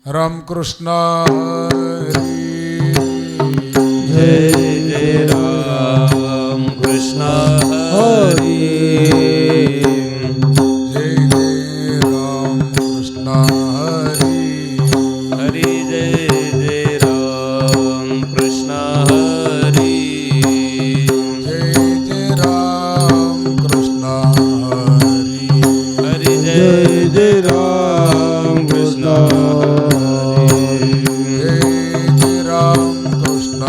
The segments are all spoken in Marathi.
रामकृष्ण हरी जय जय राम कृष्ण हरी जय जय रामकृष्ण हरी हरी जय जय राम कृष्ण हरी जय जय रामकृष्ण हरी हरी जय जय राम कृष्ण हरी जय जय रामकृष्ण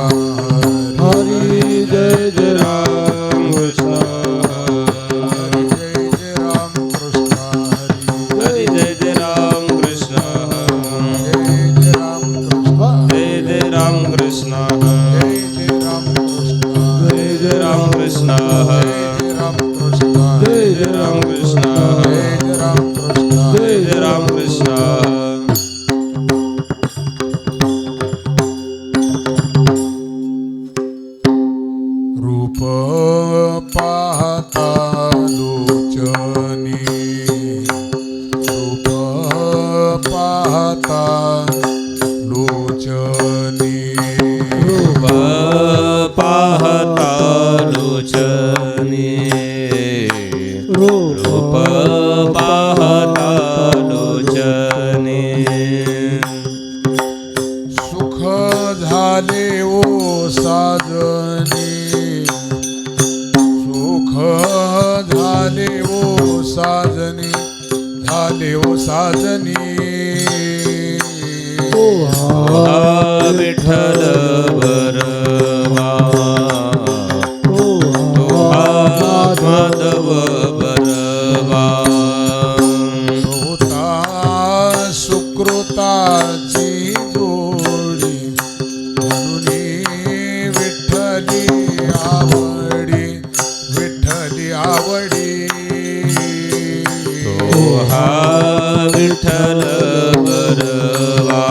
हरी जय जय राम कृष्ण हरी जय जय रामकृष्ण हरी हरी जय जय राम कृष्ण जय जय रामकृष्ण जय जय राम कृष्ण जय जय रामकृष्ण जय जय राम कृष्ण रूप पाहता लोचनी रूप पाहता लोचनी रूप पाहता लोचनी रूप पाहता लोचनी सुख झाले ओ साजनी सुख झाले ओ साजनी झाले ओ साजनी विठ्ठल बरवा माधव बरवा होता सुकृताची जोडी म्हणून विठ्ठली आवडी विठ्ठली आवडी हा विठ्ठल बरवा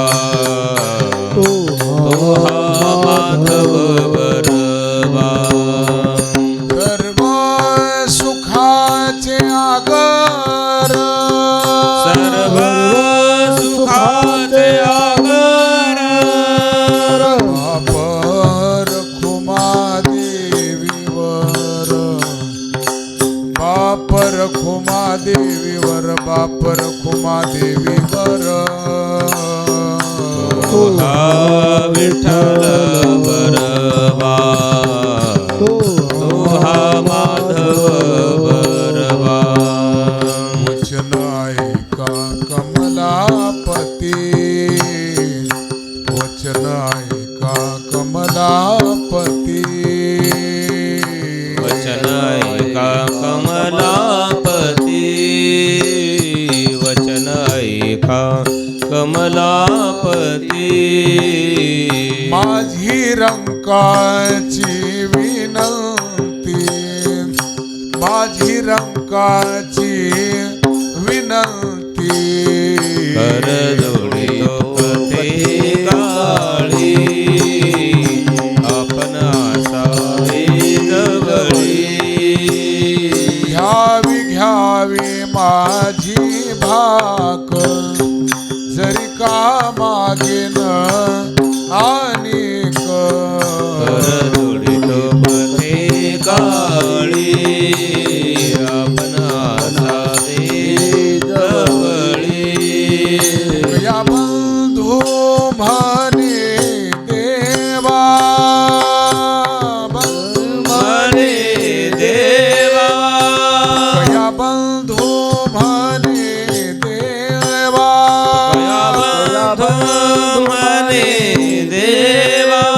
हा माधव बरवा सर्व सुखाचे आगर सर्व सुखाचे आगर बापर खुमा देवीवर बापर खुमा देवीवर बापर खुमा देवीवर हा विठ्ठल बरवा हा माधव बरवा वचन ऐका कमलापती वचन ऐका कमलापती वचन ऐका कमलापती वचन ऐका कमलापती माझी रंकाची विनंती माझी रंकाची विनंती कर जोडितो पते काळी आपण असावे जवळी घ्यावी घ्यावी माझी भाक जरी का मागेन अनेक कर जोडितो पते काळी आपण असावे जवळी या बंधू म्हणे देवा म्हणे देवा या बंधू म्हणे देवा म्हणे देवा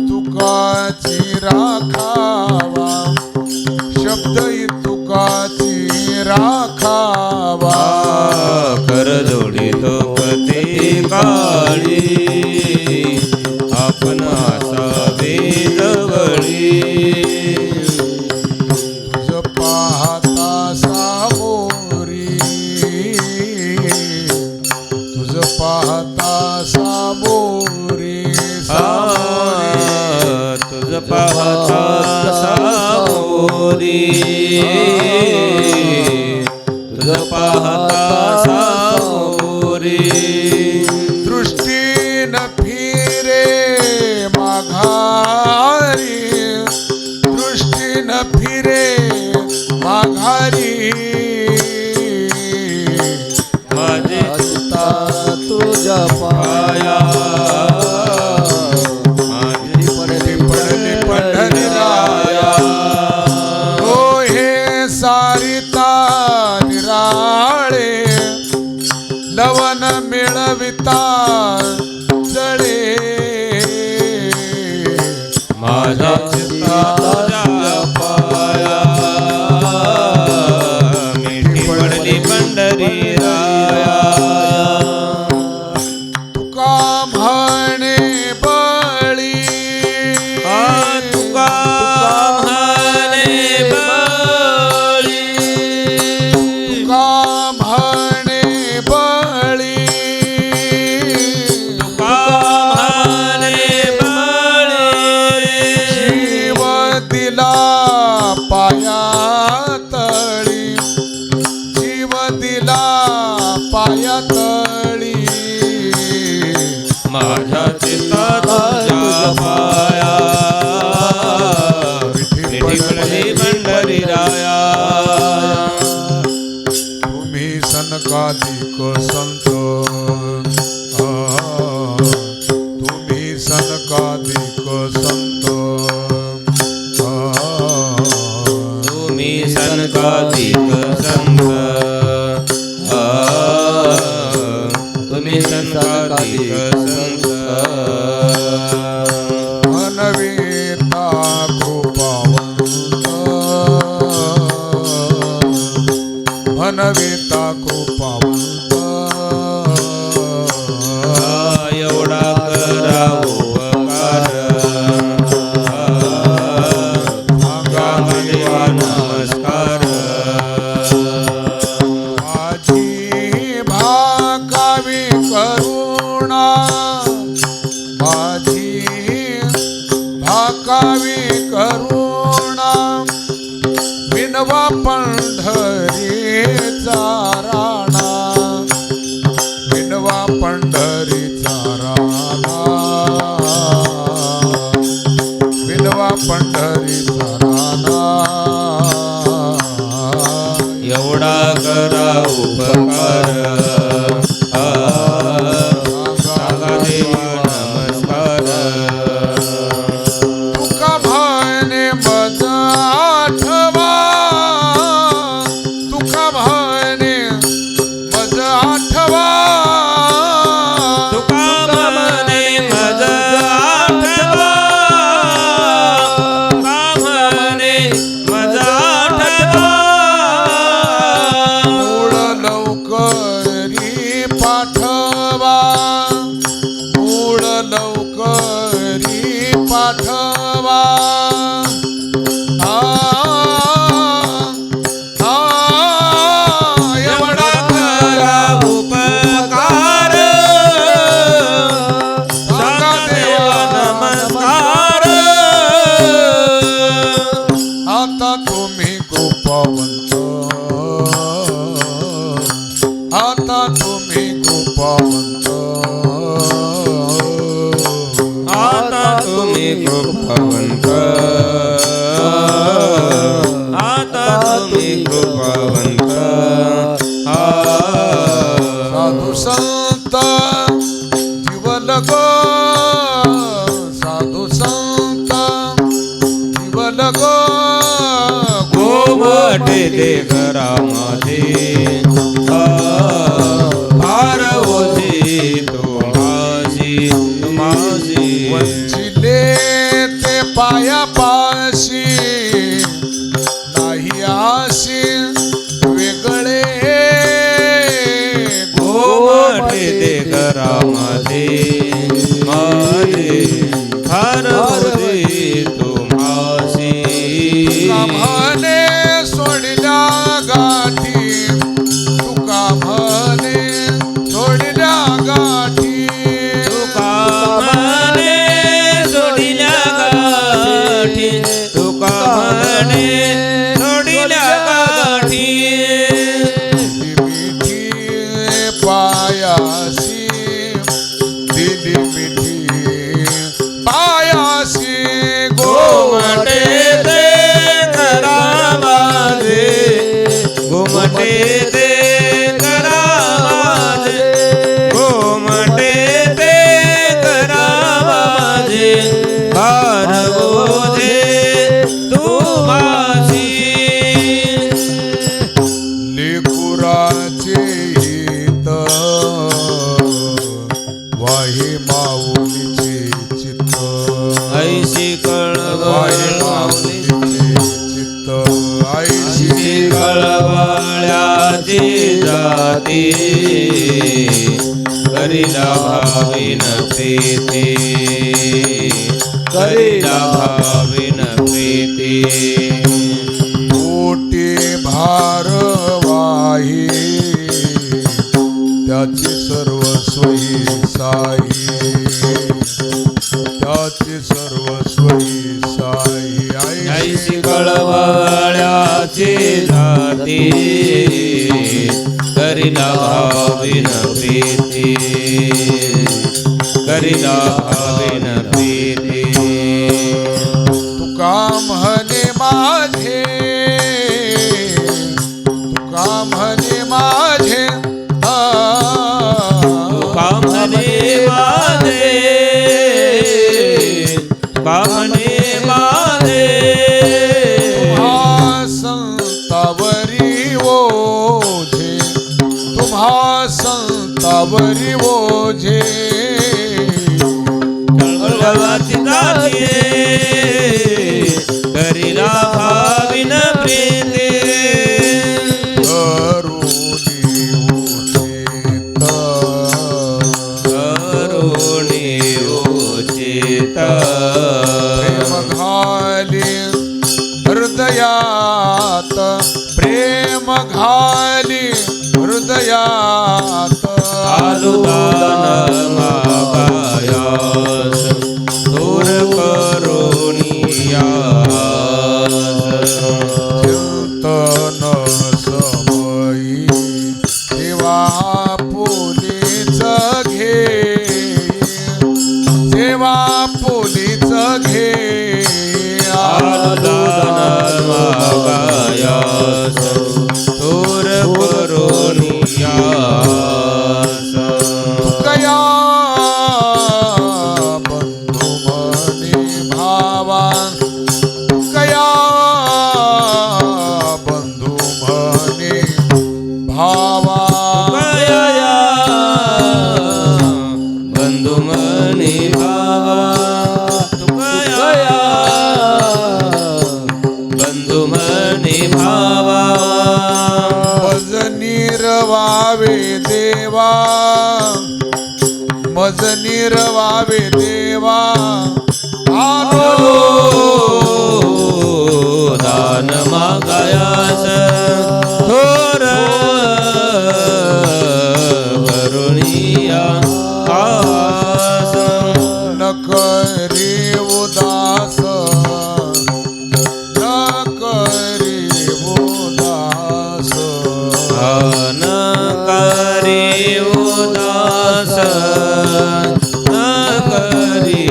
तुकाची राखावा शब्द तुकाची राखावा कर जोडितो पते काळी आपण असावे जवळी तुझ पाहता सामोरी तुझ पाहता सामोरी तुझ पाहता सामोरी पाया माझी पडली पंढरीराया हो हे सारिता निराळे लवन मिळविता जळे माझा चित्ता तुझ्या पाया मिठी पडली पंढरीराया तुका म्हणे बळी तुका म्हणे बळी तुका म्हणे बळी तुका म्हणे बळी जीव दिला पायातळी जीव दिला पायातळी माझ्या चित्ता तुझ्या पाया मिठी पडली पंढरीराया तुम्ही सनकादिक संत तुम्ही सनकादिक संत तुम्ही सनकादिक संत तुम्ही सनकादिक संत मनवेता कृपावंत मनवेता कृपावंत एवढा करा उपकार देवा नमस्कार माझी भाकावी करुणा माझी भाकावी करुणा विनवा पंढरीचा राणा विनवा पंढरीचा राणा विनवा पंढरीचा राणा एवढा करा उपकार सांगा देवा नमस्कार तुका म्हणे मज आठवा तुका म्हणे मज आठवा तुका म्हणे मज आठवा तुका म्हणे मज आठवा मूळ लवकरी पाठवा मूळ लवकरी पाठवा एवढा करा उपकार सांगा देवा नमस्कार आता तुम्ही कृपावंत आता तुम्ही कृपावंत आता तुम्ही कृपावंत आता तुम्ही कृपावंत साधू संत जीवलग साधू संत जीवलग गोमटे दे घरा माझे भार ओझे तो माझी वंचिले ते पायापाशी नाही आशी वेगळे गोमटे दे घरा माझे भार ओझे तो माझी म्हणे सोडल्या गाठी तुका म्हणे सोडल्या गाठी तुका म्हणे सोडिल्या गाठी तुका म्हणे सोडिल्या गाठी मिठी पायासी दिली मिठी पायासी गोमटे दे घरा माझे गोमटे दे घरा माझे गोमटे जाती करीला भाविन प्रीती करीला भाविन प्रीती मोठे भारवाही त्याची सर्वस्वही साई त्याची सर्वस्वही साई ऐशी कळवळ्याची जाती करीला भाविन प्रीती करीला भाविन प्रीती तुका म्हणे माझे तुका म्हणे माझे तुका म्हणे माझे तुका म्हणे माझे तुम्हा संतावरी ओझे तुम्हा संतावरी ओझे कळवळाची जाती करीला भाविन प्रीती करुणी उचित प्रेम घाली हृदयात आलुदान मागायास दूर करुणियास चिंतन समयी देवा पोलीच घे देवा पोलीच घे आलुदान मागायास दूर करुणियास कया बंधू मने भावा कया बंधू मने भावा कया बंधु मनी भावा तुकया बंधु मनी भावा मज निर्वावे देवा मज निर्वावे देवा आलो दान मागायास थोर करुणिया आस न करे उदास न करे उदास न करी उदास न करी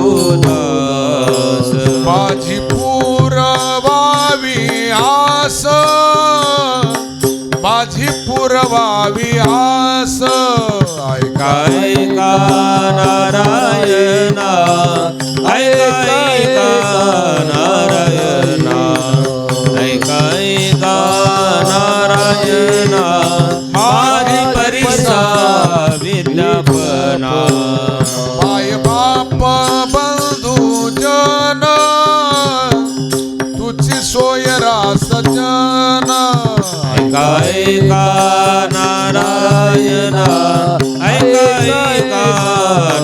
उदास माझी पुरवावी आस माझी पुरवावी आस ऐका ऐका नारायणा ऐका नारायणा ऐका नारायणा माझी परीक्षा विद्यापना माय बाप बंधू जन तुझी सोयरा सजन ऐका नारायणा ऐका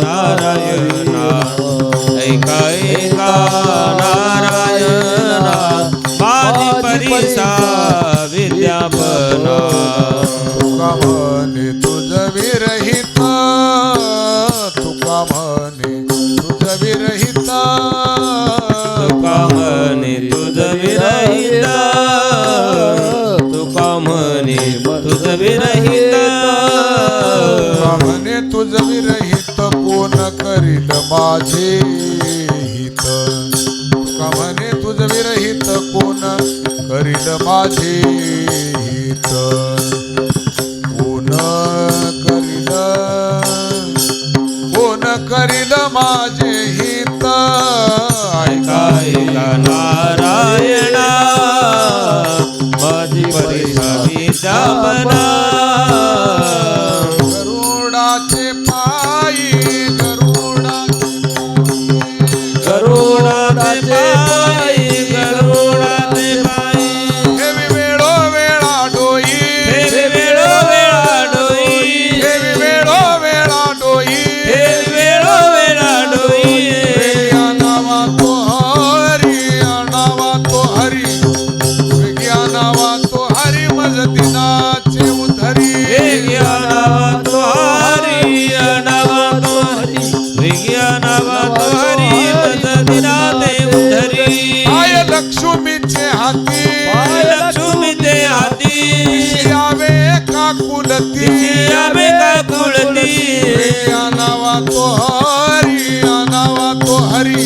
नारायणा ऐका नारायणा माझी परीक्षा विद्यापना तुका म्हणे तुझ विरहित तुका म्हणे तुझ विरहित तुका म्हणे तुझ विरहित तुका म्हणे तुझ विरहित तुका म्हणे तुझ विरहित कोण करील माझे हित तुका म्हणे तुझ विरहित कोण करील माझे हित कोण करील माझे हित ऐका नारायणा माझी परीक्षा विद्यापना गरुडाचे पायी गरुडाचे पायी गरुडाचे पायी हे वेळो वेळा डोई हे कुलती तिची अंबिका कुळती आनावा तो हरी आनावा तो हरी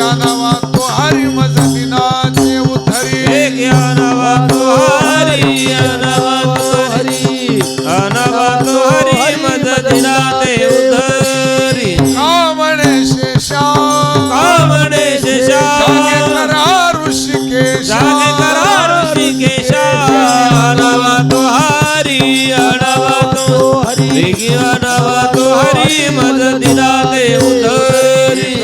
आनावा तो हरी मज दिनाचे उधरी अनावा तो हरी अनावा तो हरी अनावा तो हरी मज दिनाते उधरी कामणे शेषा कामणे शेषा जागे करा ऋषिकेश जागे करा ऋषिकेशा अनावा तो हरी अनावा तो हरी अनावा तो हरी मज दिनाते उधरी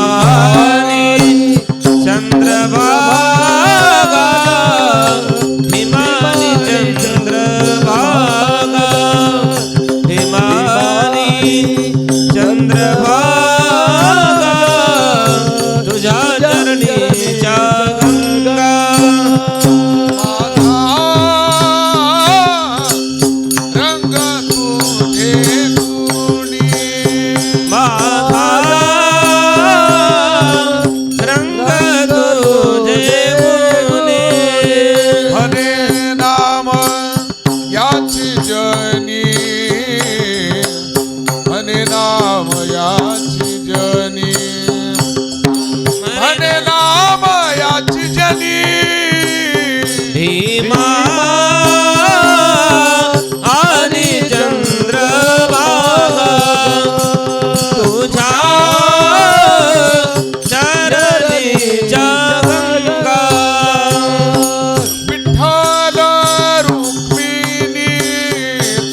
अभिमानी चंद्रभागा हिमानी चंद्रभागा हिमानी चंद्रभागा तुझ्या चरणीच्या गंगा रंग तुझे गुणी माझा रंग तुझे गुणी हरे नाम याची जनी हरे नाम याची जनी हरे नाम याची जनी भीमा आणि चंद्रभागा तुझ्या चरणीच्या गंगा विठ्ठल रुक्मिणी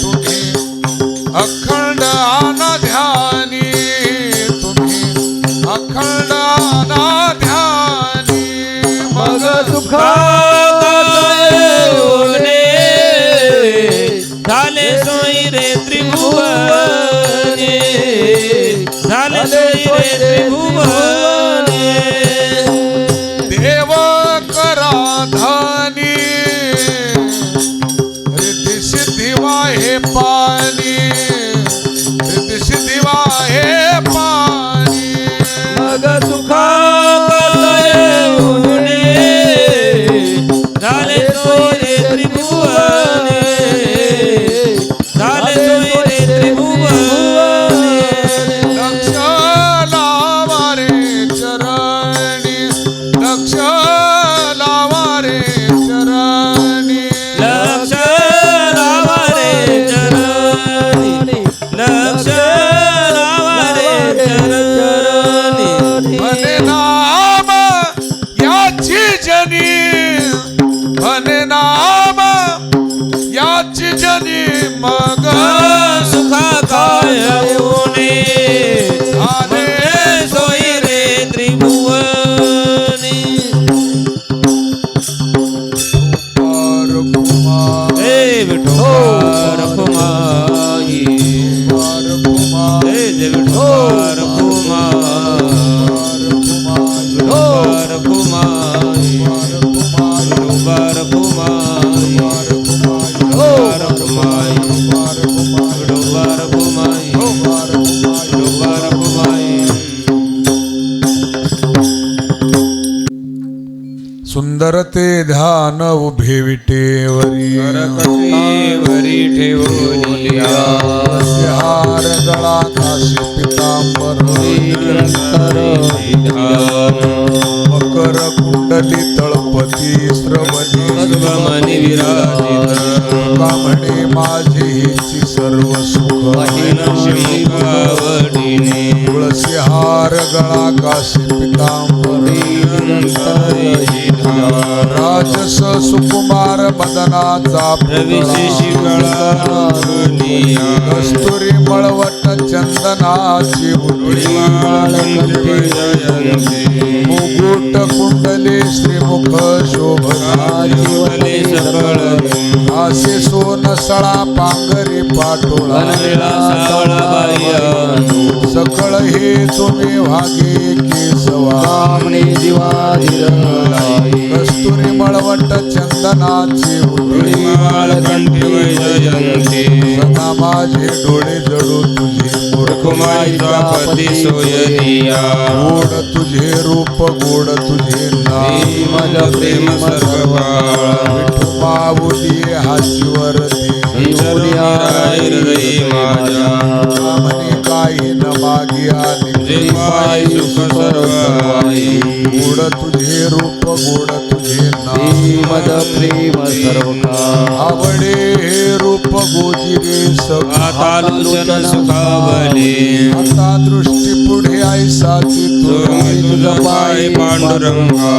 तुम्ही अखंड अनाध्यानी तुम्ही अखंड अनाध्यानी मग सुखाने झाले सोयी रे त्रिभुवने झाले सोयी रे त्रिभुवने देव करा धानी रिद्धी सिद्धी वाहे पाणी रिद्धी सिद्धी वाहे पाणी मग सुखाने झाले सोयी रे त्रिभुवने झाले सोयी रे त्रिभुवने लक्ष लावा रे चरणी लक्ष लावा रे चरणी लक्ष लावा रे चरणी लक्ष लावा रे चरणी म्हणे नाम याची जनी म्हणे नाम याची जनी मग सुखा काय उणे झाले सोयी रे त्रिभुवनी पार कुमार हे विठोबार कुमाई पार कुमार हे विठोबार कुमार विठोबार कुमाई विठोबार कुमाई विठोबार कुमाई विठोबार कुमाई विठोबार कुमाई सुंदर ते ध्यान उभे विटेवरी वरी ठेवोलिया हार गळा काशी पितांबर मकर हिची सर्व सुख मुख आवडीने तुळसी हार गळा काशी पितांबरी राजस सुकुमार मदनाचा रविशेषी गळा कस्तुरी मळवट चंदनाची उडी मुकुट कुंडले श्रीमुख शोभनाची असे सोन सळा पांगरी पाटोळा सकळ हे तुम्ही भागे केसवा कस्तुरी मळवट चंदनाची उडी सदा माझे डोळे जडू तुझे कुमारीचा पती सोय दिया गोड तुझे रूप गोड तुझे नाम मज प्रेम सर्व माऊली हाशीवर हृदयी माझ्या म्हणे काही न मागे जे आले पाय सुख सर्वाई गोड तुझे रूप गोड तुझे नाम मद प्रेम सर्व आवडे हे रूप गोजिरे आता लोचन सुखावले आता दृष्टी पुढे ऐसाची तुम्ही तुझ पाय पांडुरंगा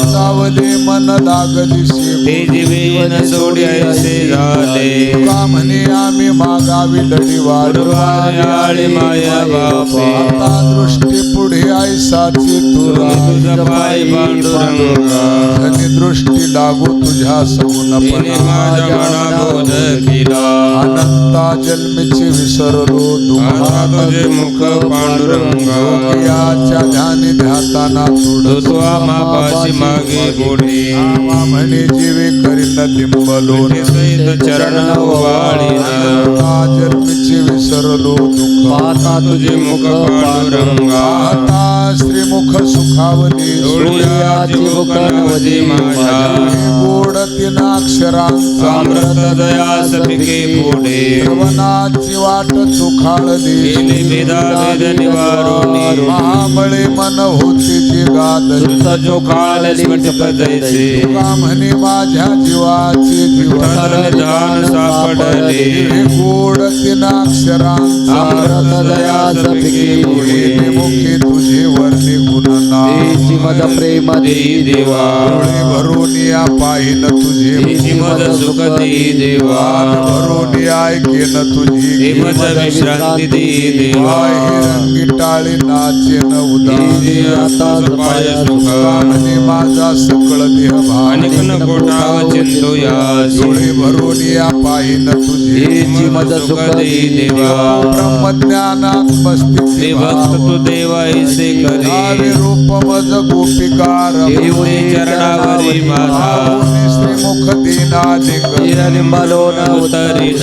सावले मन लागली ते शे दिवे न सोडी ऐसे झाले का म्हणे आम्ही मागावी लढी आळे माया बापे आता दृष्टी पुढे ऐसाची तुरा तुझ पाय पांडुरंगा धनी दृष्टी लागू तुझ्या तिने सगुणपणा माझ्या मना बोध केला अनंता जन्मीची विसरलो आता तुझे मुख पांडुरंगा दुःखाच्या ध्यानी ध्याताना तो तुआ मापाशी मागे पुढे आमा म्हणे जीवे करीन लिंबलोन सहित चरण ओवाळीन अनंता जन्मीची विसरलो दुःख पाहता तुझे मुख पांडुरंगा आता श्रीमुख सुखावली सूर्याची मुख नवदी माझ्या गोड तीन अक्षरांचा अमृत दयास पिके पुढे श्रवणाची वाट चुखाळली गेले भेदा भेद निवारोनी महाबळे मन होते जे गादली सुत जो काळ स्फटिक जैसे का म्हणे माझ्या जीवाचे जीवन विठ्ठल ध्यान सापडले हे गोड तीन अक्षरांचा अमृत दयास पिके पुढे मुखे तुझे वर्णे गुणना तेची मद प्रेम देई देवा डोळे भरून या पाहिन तुझे तिची मद सुख देई देवा भरून ऐकेन तुझी ते मद विश्रांती देई देवा हे रंगी टाळे नाचेन देई आता पाय सुख म्हणे माझा सकळ देह अनेक भान न कोटाव चिंतो यासी डोळे भरून या पाहिन तुझे तेची मद सुख देई देवा ब्रह्मज्ञानात मस्ती ते भक्त तू देवा ऐसे करे रूप मज गोपिकार देऊने चरणावरी माझा श्रीमुख दीना निरलिंबलोन उतरीन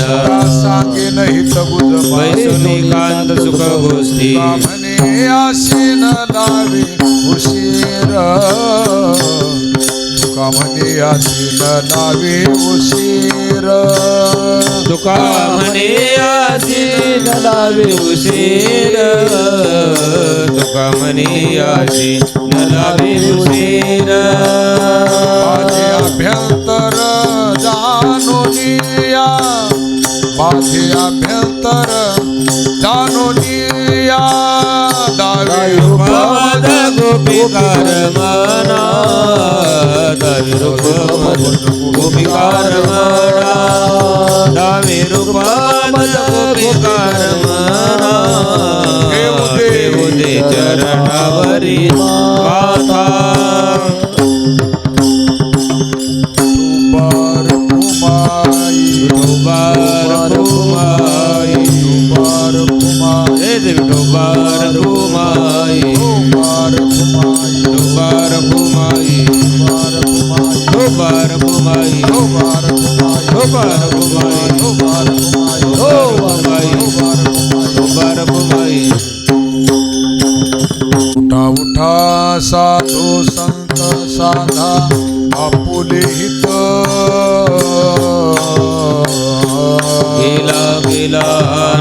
सांगेन हित गुज वैसुनी कांत सुख गोष्टी म्हणे आशीन लावे उशीर तुका म्हणे आशीन लावे उशीर तुका म्हणे आसी नलावे उशीर तुका म्हणे आसी नलावे उशीर माझे अभ्यंतर जाणूनिया माझे अभ्यंतर जाणूनिया दावी रूपमद गोपिकार मना दावी रूपमद गोपिकार मना दावी रूपमद गोपिकार मना देऊ दे चरणावरी माथा बार कुमाई बार कुमाई बार कुमाई हे देवी बार कुमाई बार कुमाई बार कुमाई बार कुमाई बार कुमाई बार कुमाई बार कुमाई बार कुमाई बार कुमाई उठा उठा साधू संत साधा आपुले हित गेला गेला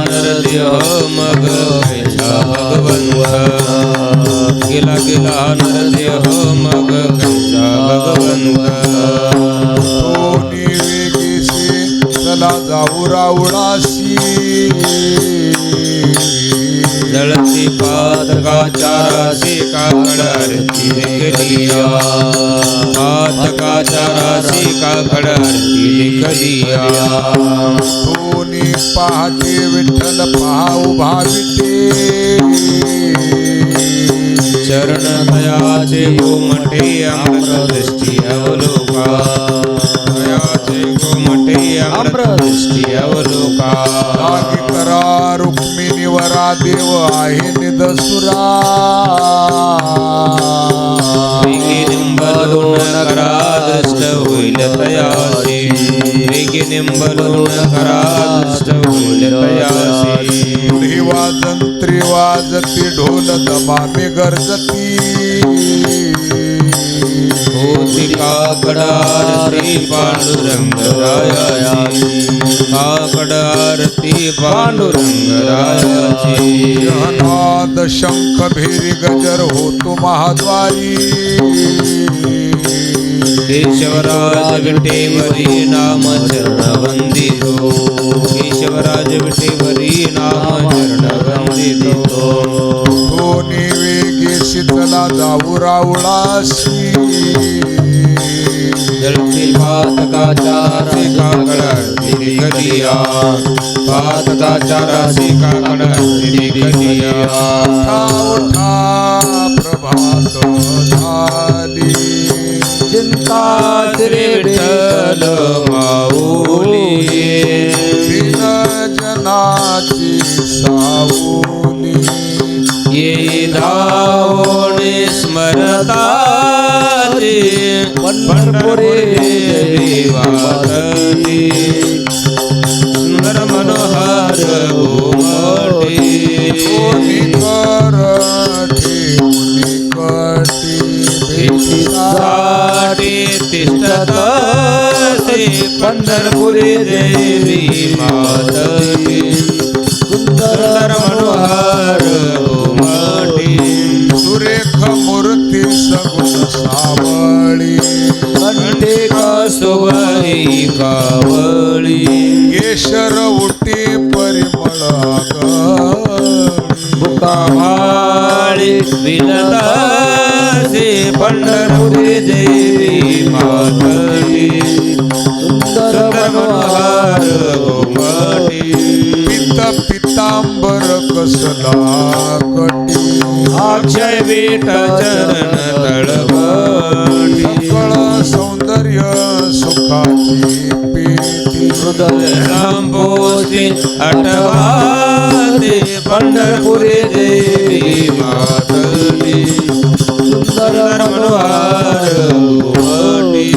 नरदेह मग कैसा भगवंत गेला गेला नरदेह मग कैसा भगवंत वेगीसे चला जाऊ रावळासी जळती पातकाच्या राशी काकड आरती देखलिया पातकाच्या राशी काकड आरती देखलिया दोन्ही पहाटे विठ्ठल पहा उभा विटे चरण दयाचे गोमटे अमृत दृष्टी अवलोका दयाचे गोमटे अमृत दृष्टी अवलोका लागी करा रुक्मिणीवरा देव आहे निदसुरा निंबलून करा दष्ट होईल तयासी निंबलून करा दष्ट होईल तयासी पुढे वाजंत्री वाजती ढोल दमामे गरजती होती काकड आरती पांडुरंग रायाची काकड आरती पांडुरंग रायाची नाद शंख भेरी गजर होतो महाद्वारी केशवराज विटेवरी नाम चरण वंदितो केशवराज विटेवरी नाम चरण वंदितो दोन्ही वेगे शीतला जाऊ रावळासी जळती पातकाच्या राशी काकड आरती देखलिया पातकाच्या राशी काकड आरती देखलिया उठा प्रभात झाली चिंता श्री विठ्ठल माऊली दिन जनाची सावली ये धावणे स्मरता पंढरपुरी वारती सुंदर मनोहर गोमटे साठी तिष्ठत पंढरपुरी देवी मातती सुंदर मनोहर गोमटे सुरेख मूर्ती सगुण सावळी कंठे कासोबाई कावळी केशर उटी परिमळ बुकामाळी विलतासे पंढरपुरी देवी मातली सुंदर मनोहर गोमटी पितांबर कसला कटी अक्षय विठ चरण तळपटी सकळ सौंदर्य सुखाची पेटी हृदय संपोषी आठवाते पंढरपुरी देवी मातली सुंदर मनोहर गोमटी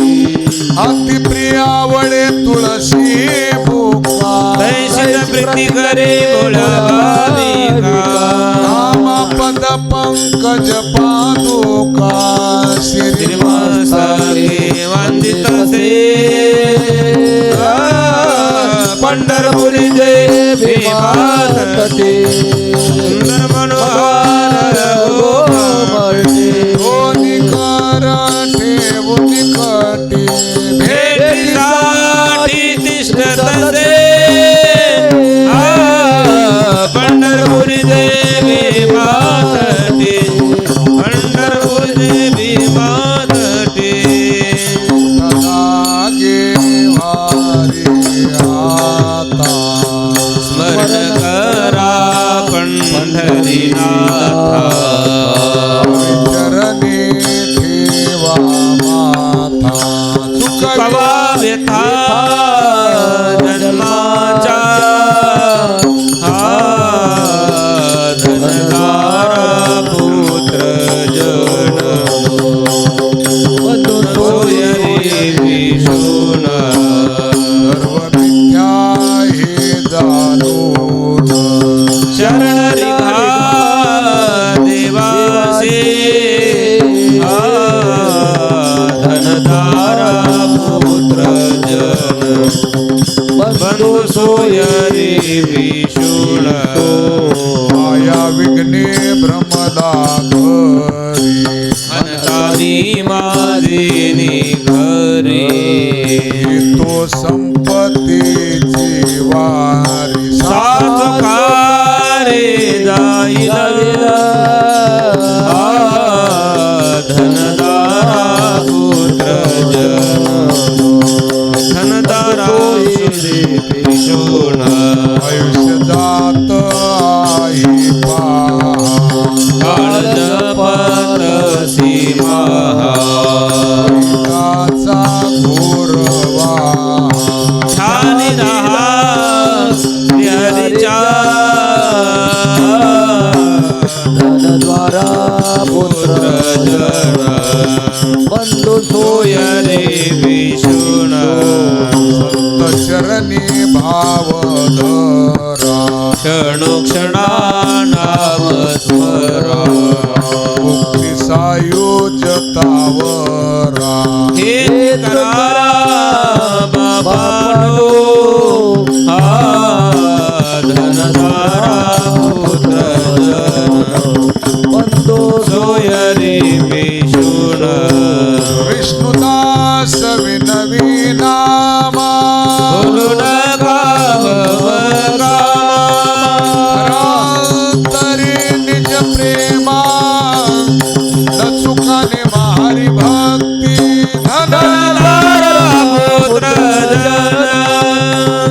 अति प्रियावळे तुळशी भूका तैसित प्रीती करे बोलाविका नाम पद पंकज पादुका श्रीमस्ताके वंदितसे पंढरपुरी देवी मातते सुंदर मनोहर गोमटे निकर ठेवून कटी भेटीसाठी तिष्ठतसे पंढरपुरी देवी मातते पंढरपुरी देवी मातते लागे वारी आता स्मरण करा पंढरीनाथा चरणी ठेवा माथा कवा व्यथा जन्माचा धनधारा पुत्र जन सोयरी विष्णून सर्व मिथ्या हे जाणून शरण रिघा देवासे धनधारा पुत्र जन बंधु सोयरी विष्णून माया विघ्ने भ्रमला घरी मनतानी माझिनी घरे तो संपत्तीची बंधू सोय रे विष्णू चरणी भाव धरा क्षणोक्षणा नाम स्मरा मुक्ती सायुजतावरा हे करा बाबानो हा धनधारा पुत्र जन बंधू सोय रे विष्णू विष्णुदास विनवी नामा बोलू नका तरी निज प्रेमा न चुकाने महारी भक्ती धन पुत्र जन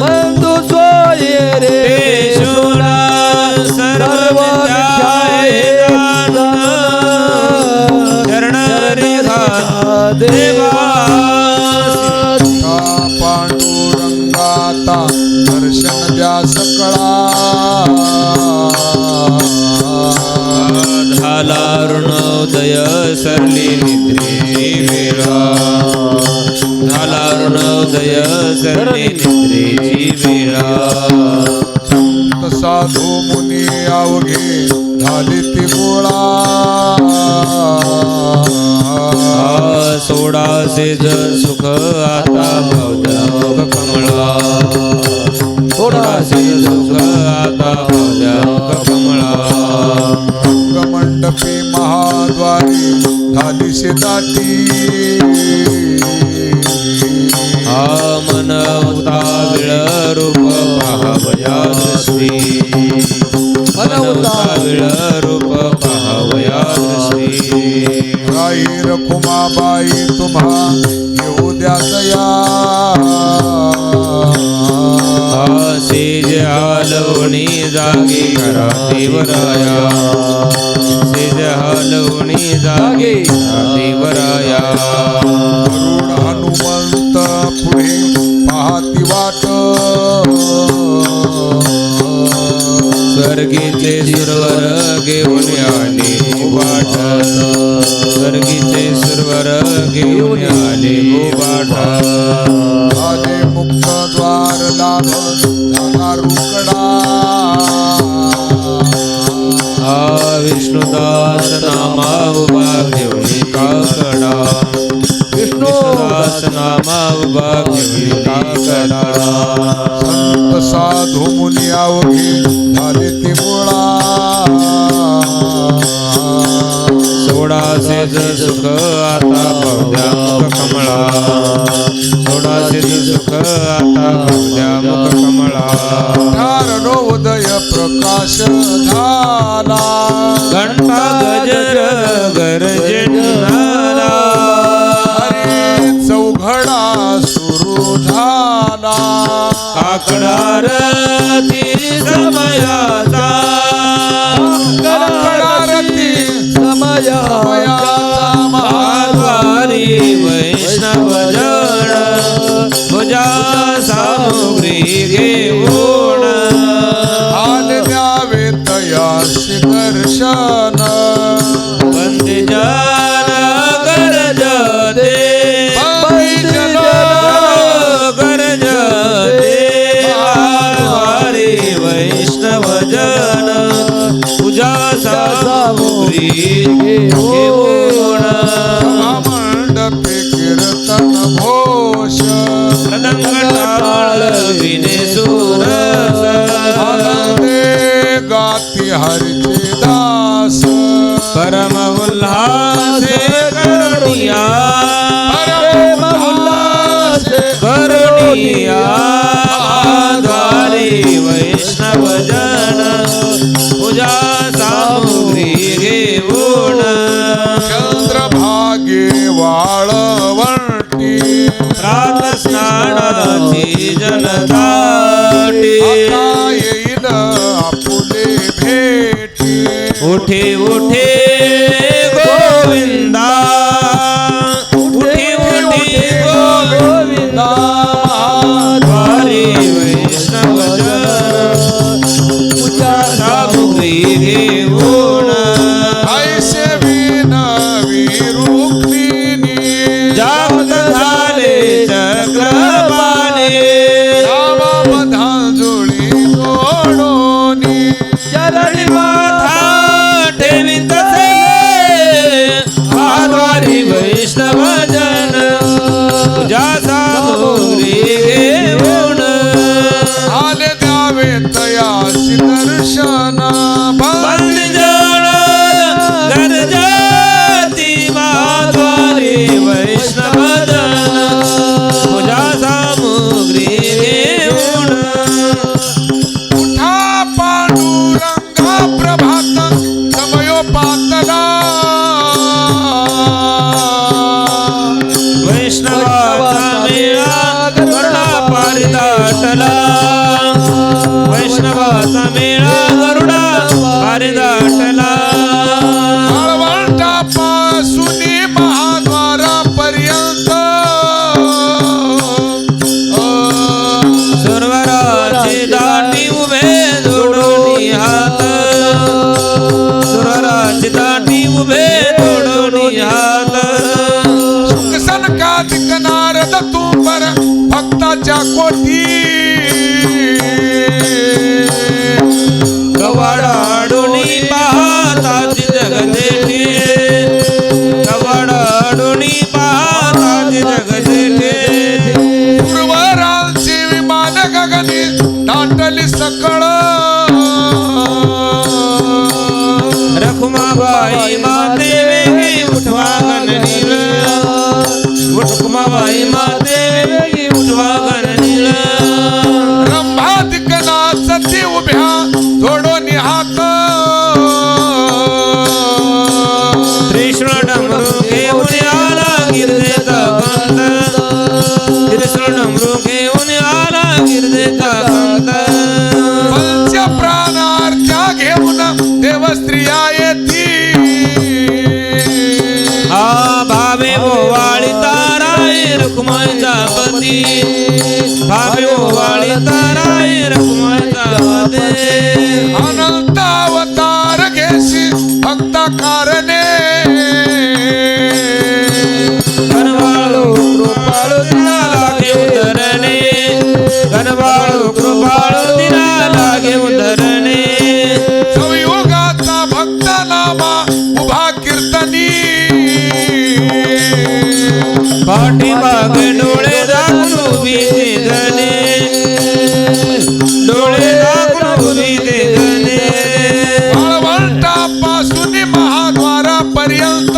बंधू सोय रे विष्णू सर्व चरण रे देवा पांडुरंगाता दर्शन द्या सकळा झाला ऋणोदय सरली निद्रेची वेळा झाला ऋणोदय सरली निद्रेची वेळा संत साधू मुनी अवघे झाली ती गोळा सोडा सेज सुख आता भवद्या कमळा सोडा सेज सुख आता भवद्या कमळा मंडपी महाद्वारी झाली शेताटी हा मन उताविळ रूप पाहावया दृष्टी मन उताविळ रूप पाहावया दृष्टी राई रखुमाबाई तुम्हा येऊ द्या दया सेज हालवणी जागे करा देवराया सेज हालवणी जागे करा देवराया गरुड हनुमंत पुढे पाहती वाट स्वर्गीचे सुरवर घेऊन आले वाट स्वर्गीचे सुरवर घेऊन आले वाट आले मुक्त द्वार लाभत झाला रुकडा हा विष्णुदास नामा उभा घेऊन काकडा विष्णुदास नामा उभा घेऊन काकडा संत साधू मुनी अवघे झाले ते गोळा सोडा सेज सुख आता भवद्या मुख कमळा सोडा सेज सुख आता भवद्या मुख कमळा ठारणोदय प्रकाश झाला घंटा गजर गरजनाला अरे चौघडा सुरू झाला काकडा रती समयाचा आरती समयाचा महाद्वारी वैष्णव जन भुजा सामुग्री घेऊन हाल द्यावे तयासी दर्शन बंदी जन गरजते गरजते महाद्वारी वैष्णव जन पूजा सामुग्री घेऊन मंडपे कीर्तन घोष मृदंगटाळ विने सुरस आनंदे गाती हरिचे दास परम उल्हासे करुणिया परम उल्हासे करुणिया द्वारी वैष्णव जन पूजा सामुग्री घेऊन चंद्रभागे वाळवंटी प्रात स्नानाची जनताटी आता येईल आपुले भेटी उठे उठे गोविंदा उठे उठे गोविंदा द्वारी वैष्णव जन पूजा सामुग्री घेऊन ऐसे विनवी रुक्मिणी देवाचा मेळा गरुडा भारी दाटला वाळवंटापासून महाद्वारापर्यंत सुरवराची दाटी उभे जोडोनी हात सुरवराची दाटी उभे जोडोनी हात सनकाधिक नारद तुंबर भक्ताच्या कोटी कवाडाडोनी पाहताची जगदेठे कवाडाडोनी पाहताची जगदेठे पूर्वरांची विमान गगनी दाटली सकळ रखुमाबाई माते वेगी उठवा गणनील रखुमाबाई माते वेगी उठवा गणनील रंभाधिक नाचती उभ्या जोडोनी हात कृष्ण डमरू घेऊन आला गिरजेचा कंद कृष्ण डमरू घेऊन आला गिरजेचा कंद पंच प्राणार्च्या घेऊन देवस्त्रिया येती आ भावे ओवाळी ताराय रखुमाईचा पती भावे ओवाळी ताराय रखुमाईचा पती अनंत अवतार घेशी भक्त कारणे गणवाळू कृपाळू दिनाला घेऊ धरणे गणवाळू कृपाळू दिनाला घेऊ धरणे संयोगाचा भक्त नामा उभा कीर्तनी पाठीमागे डोळे दाखवून उभी ते जणे डोळे दाखवून उभी ते जणे वाळवंटापासून महाद्वारापर्यंत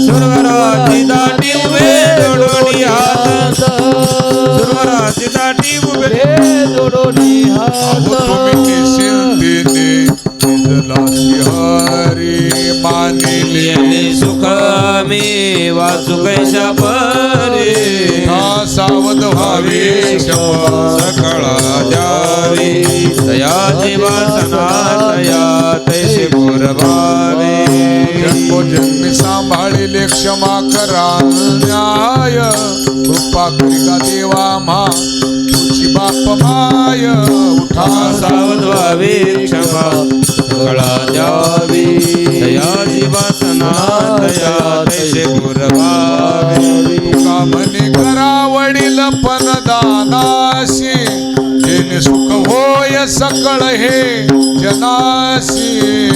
सुरवराची दाटी उभे जोडोनी हात सुरवराची दाटी उभे जोडोनी हात तुम्ही शिंदेने जलाशी हरी मानिले येणे सुख मी वाचू कैशा परे हा सावध व्हावे सकळा द्यावी दयाची वासना दया तैसे पुरवावे जन्मोजन्मी सांभाळिले क्षमा करा न्याय कृपा करिका देवा मा तुझी बाप माय उठा सावध व्हावे क्षमा सकळा द्यावी दयाची वासना दया तैसे पुरवावे तुका म्हणे करा वडील पण दानाशी जेणे सुख होय सकळ हे जनाशी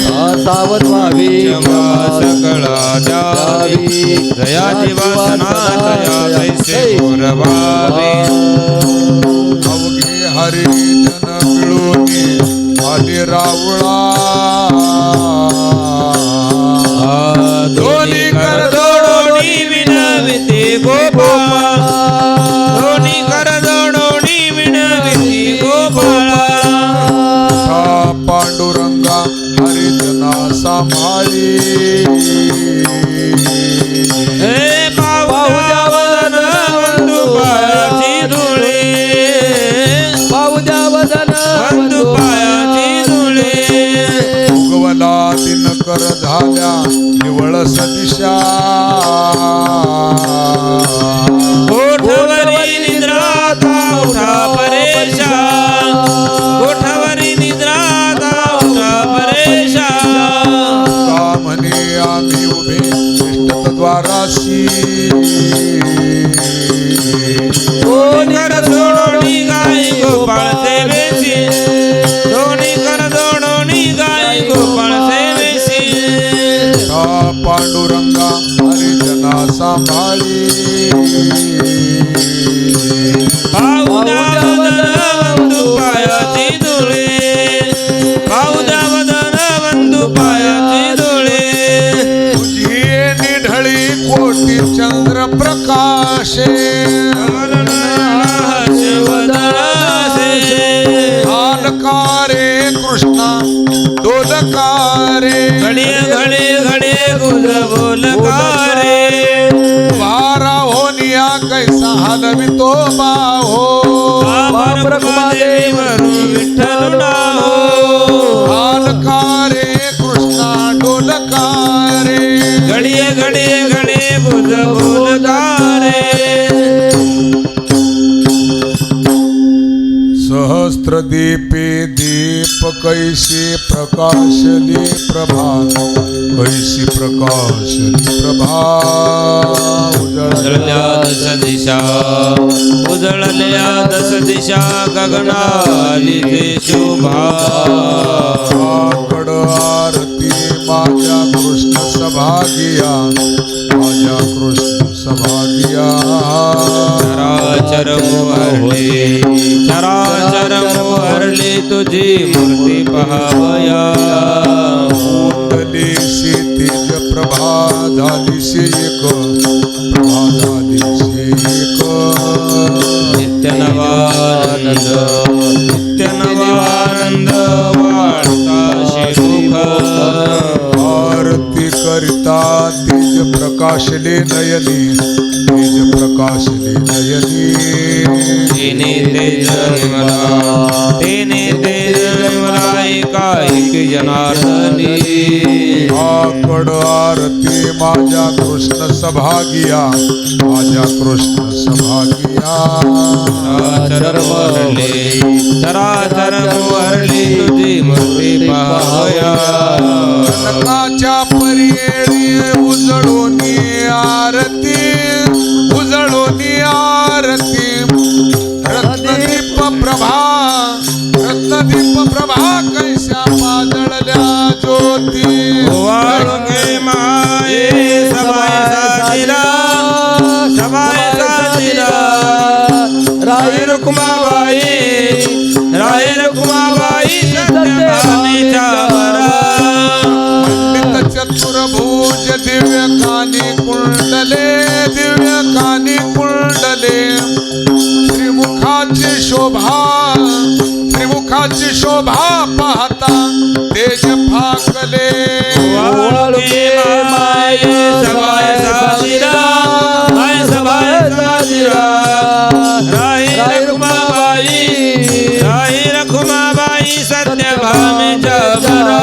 सावध व्हावी क्षमा सकळा द्यावी दयाची वासना दया तैसे पुरवावे अवघे हरी जन मिळूनी आले रावळा दोन्ही कर जोडोनी विनविते गोपाळ दोन्ही कर जोडोनी विनविते गोपाळा पांडुरंगा हरिजना सांभाळी हे पाहुजा वदन बंधू पायाची धुळे पाहुजा वदन बंधू पायाची धुळे उगवला दिनकर झाल्या निवळ सदिशा गोठवरी निद्राता उठा परेशा गोठवरी निद्राता उठा परेशा का म्हणे आम्ही उभे इष्टद्वाराशी दोन्ही कर जोडोनी गाय गोपाळ सेवेशी दोन्ही कर जोडोनी गाय गोपाळ सेवेशी पांडुरंगा हरिजना सांभाळी पाहुजा वदन बंधू पायाची धुळे पाहुजा वदन बंधू पायाची धुळे तुझी निढळी कोटी चंद्र प्रकाशे आलकारे कृष्णा दोलकारे घडे घडे घडे गुल बोलकारे वारा होनिया कैसा हलवितो बाहो बाबर कुमार देवी वरून विठ्ठल नाव बालका रे कृष्णा डोलका रे घडिये घडिये घडिये बुज बोलदारे सहस्त्रदीपे दीप कैसे प्रकाशले प्रभा कैसी प्रकाशली प्रभा उजळल्या दश दिशा उजळल्या दश दिशा गगनाली ते शोभा कड आरती माझ्या कृष्ण सभागिया माझ्या कृष्ण सभागिया चराचर मोहरले तुझी मूर्ती पहावया उठलीशी तेज प्रभा झालीशी एक प्रभा झालीशी एक नित्य नवानंद वाढता शिमुख आरती करिता तेज प्रकाशले नयनी तेज प्रकाशले नयनी तेने तेज निर्मला एकाएक जनार्दनी आकड आरती माझ्या कृष्ण सभागिया माझ्या कृष्ण सभागिया चराचर मोहरले तुझी मूर्ती पाहया कनकाच्या परियेळी उजळोनी आरती रत्नदीप प्रभा कैशा पाजळल्या ज्योती वाळुंगे माये सबाय साजिरा राय रुक्माबाई सत्यभामेच्या वरा पंडित चतुर्भुज दिव्य कानी कुंडले त्रिमुखाची शोभा पाहता तेज फाकले वाळुंगे माये सबाय साजिरा राय रुक्माबाई सत्यभामेच्या वरा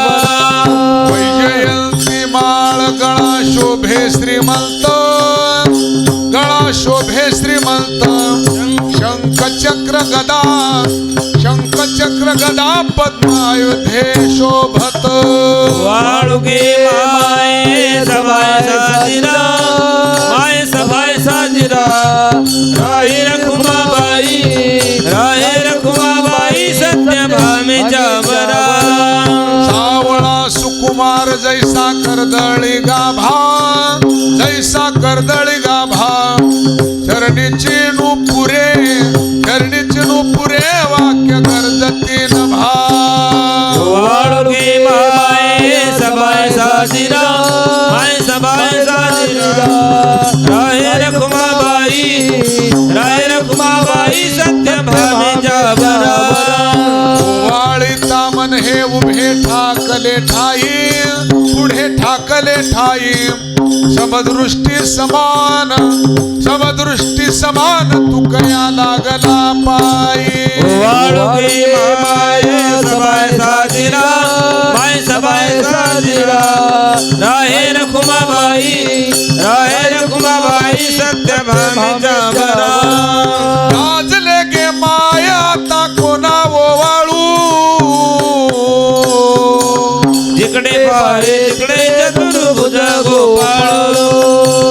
वैजयंती माळ गळा शोभे श्रीमंत शंख चक्र गदा पद्मायुधे शोभत वाळुगे माये सबाय साजिरा राय रखुमाबाई सत्यभामेच्या वरा सावळा सुकुमार जैसा कर्दळी गाभा चरणीची नुपुरे वाक्य गर्जती नभा वाळुगे माये सबाय साजिरा राय रखुमाबाई सत्यभामेच्या वरा वाळीता मन हे उभे ठाकले ठाई समदृष्टी समान तुकया लागला पायी वाळुगे माये सबाय साजिरा राय रखुमाबाई सत्यभामेच्या वरा गाजले गे माया आता कोणा ओवाळू जिकडे पाहे तिकडे चतुर्भुज गोपाळ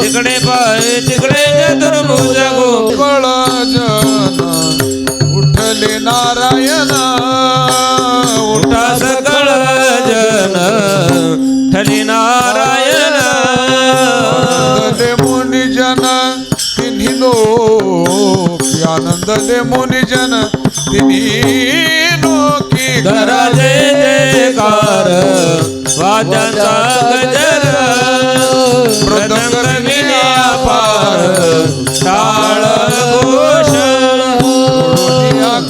जिकडे पाहे तिकडे चतुर्भुज गोपाळ जन उठले नारायण उठा सकळ जन ठली नारायण आनंदले मुनिजन तिन्ही लोकी आनंदले मुनिजन तिन्ही लोकी करा जय जयकार वाद्यांचा गजर मृदंग रंगिण्या पार टाळ घोष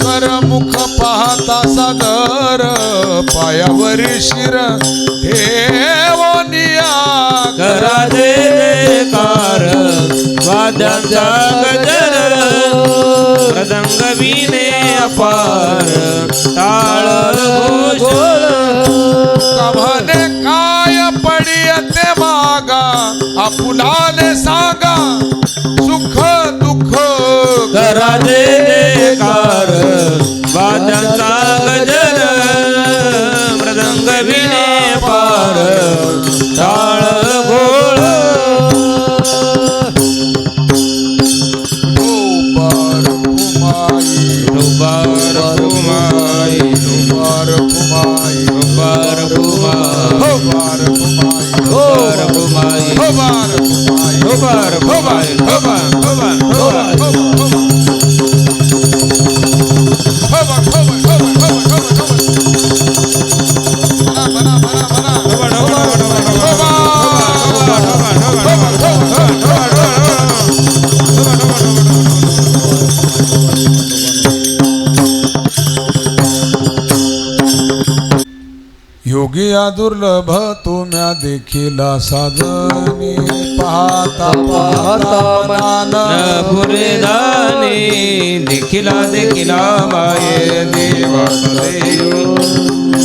कर मुख पाहता सादर पायावरी शिर ठेवनिया करा जय जयकार वाद्यांचा गजर मृदंग वीणे पार टाळ घोष कभने काय पडियते मागा आपुलाले सांगा सुख दुःख करा जय जयकार वाद्यांचा गजर मृदंग विने पार टाळ घोळ डोबार कुमाई दुबार कुमाई डोबार कुमाई दुबार कुमाई डोबार कुमाई दुबार कुमाई डोबार कुमाई दुबार कुमाई दुबार कुमाई योगिया दुर्लभ तुम्या देखील साजनी पाहता पाहता मनान पुरे दानी देखिला देखिला माये देवा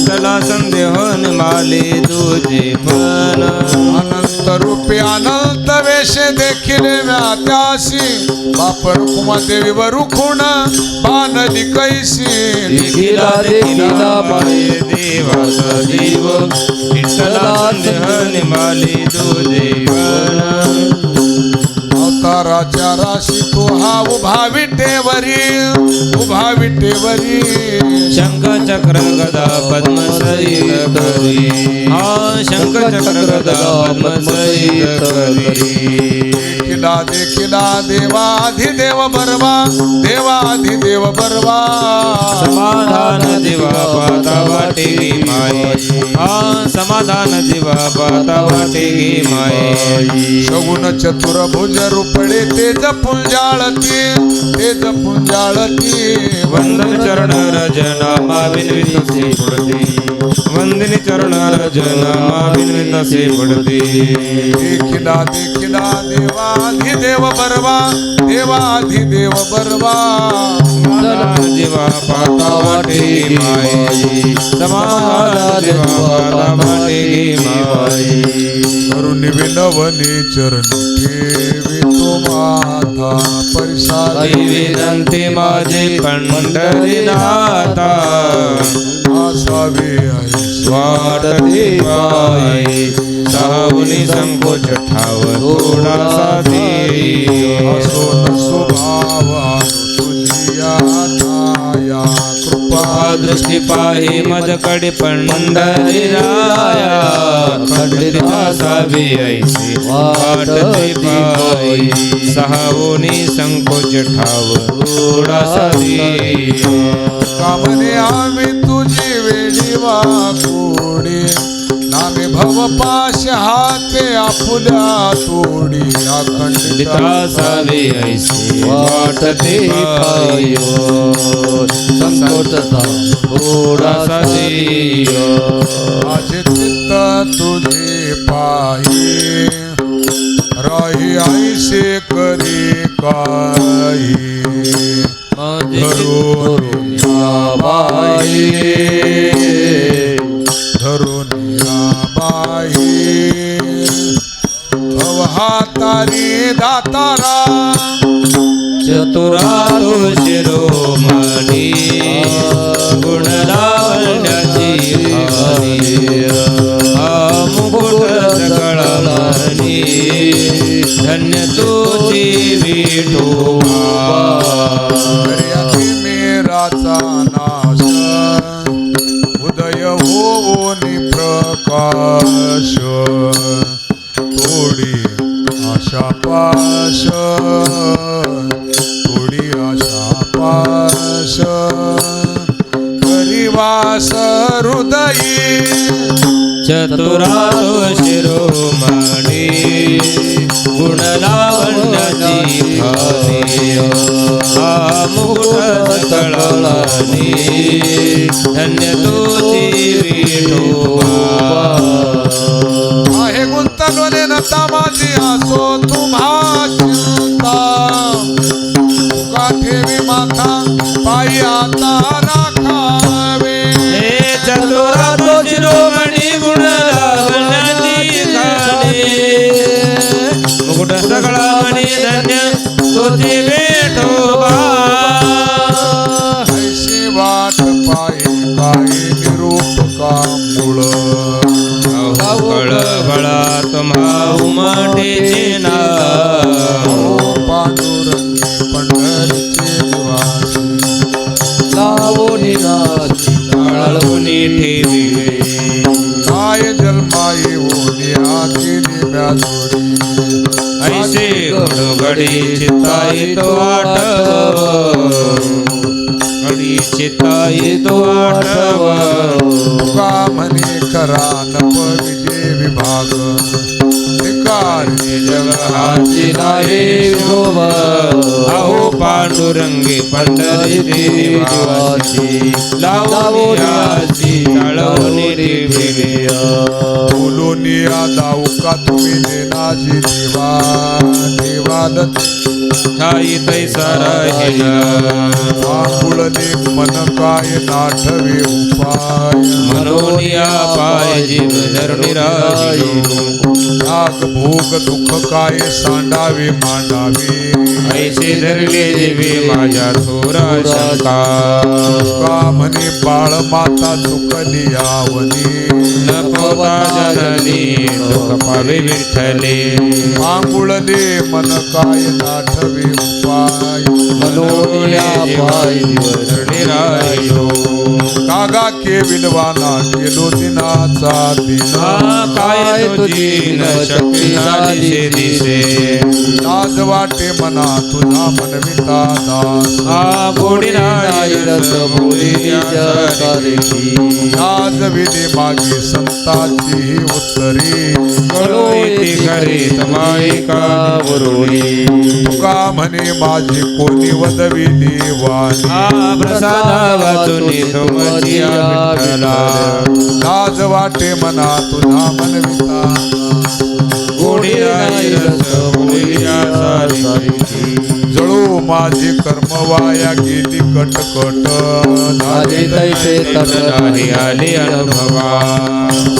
चला संदेहन माले तुझे पण अनंत रूपी अनंत वेश देखील व्यात्यासी बापर कुमा देवी वरुखुण बानली कैसी देखिला देखिला माये देवा सदैव विठ्ठला संदेहन माले तुझे पण अवताराच्या राशी तो हा उभा विटेवरी शंख चक्र गदा पद्म सहित करी हा शंख चक्र गदा पद्म सहित करी देखिला देवाधिदेव बर्वा समाधान दिवा पाता वाटे गे माये हा समाधान दिवा पाता वाटे गे माये शगुन चतुर भुज रूपडे तेज पुंजाळती वंदन चरण रजना माविन्वित से पडते वंदनी चरण रजना माविन्वित से पडते देखिला देवाधिदेव बर्वा समाधान दिवा पाता वाटे गे माये समाधान दिवा पाता वाटे गे माये करुणी विनवनी चरण ठेवी तो माथा परिसादी विनंती माझे पंढरीनाथा आसावे आई वाटते पायी सावनी संकोच ठाव थोडासा देई असोन स्वभावा तुझिया ठाया कृपा दृष्टी पाही मजकडे पंढरीराया पंडितासावे ऐसे वाटते पायी सहावनी संकोच ठाव थोडासा देई कामने आम्ही तुझी वेळी वाकोडी नामे भव पाश हाते आपुल्या तोडी अखंडिता पितासावे ऐसे वाटते पायो संकोटता थोडासा देय माझे चित्त तुझे पाही राही ऐसे करी काही धरून या बाई अवहातारी दातारा चतुरा तो शिरोमणी गुणलावण्याची भारी हा मुकुट सकळानी धन्य तुझी विठोबा दर्याती मेराचा नाश उदय होऊनी प्रकाश थोडी आशा पाश करिवास हृदयी चतुरातो शिरोमणी गुणलावण्याची भारी हा मुकुट सकळानी धन्य तुझी विठोबा आहे गुंतलोने नता माझी असो तुम्हा चिंता तुका ठेवी माथा पायी आता कुठ सगळा म्हणे धन्य तुझी भेटोबा ऐशी वाट पायी काय निरूपका मूळ कळबळा तुम्हा उमटेचे नाव पांडुरंगी पंढरीचे निवासी लावोनी नाची टाळवूनी ठेविले काय जन्माई ओढी केली म्याजोडी ऐसे घडोघडी चित्ताई तो आठव घडी चित्ताई तो आठव तुका म्हणे खरा नप विजय विभाग निकारी जग हाची नाही विठोबा अहो पांडुरंगी पंढरी निवासी लावून आसी टाळवूनी ठेविले बोलोनिया दाऊ का तुम्ही नेनाजी देवा देवादत्त ठाई तैसा राहिला आंघुळले मन काय नाठवे उपाय म्हणून या पाय जीव धरणी राहिलो नाग भोग दुःख काय सांडावे मांडावे ऐसे धरले जीवे माझ्या थोरा शंका का म्हणे बाळ माता चुकली आवनी नकोता जननी दुःख पावे विठ्ठले आंघुळले मन काय नाठवे उपाय म्हणून या पाय जीव धरणी राहिलो कागा के विलवाना केलो दिनाचा दिना काय तुझी न शक्ती दिसे दिसे लाज वाटे मना तुझा मनविता दास गोडी रस लाज विने मागे संताची ही उत्तरी कळोती खरे तमाई का वरुणी तुका म्हणे माझी कोणी वदवी देवानी प्रसाद वाचुनी तुमची विठ्ठला लाज वाटे मना तुझा मनविता गोडी रस बोलिया सारी जळो माझे कर्म वाया गेली कटकट माझे तैसे तट नाही आले अनुभवा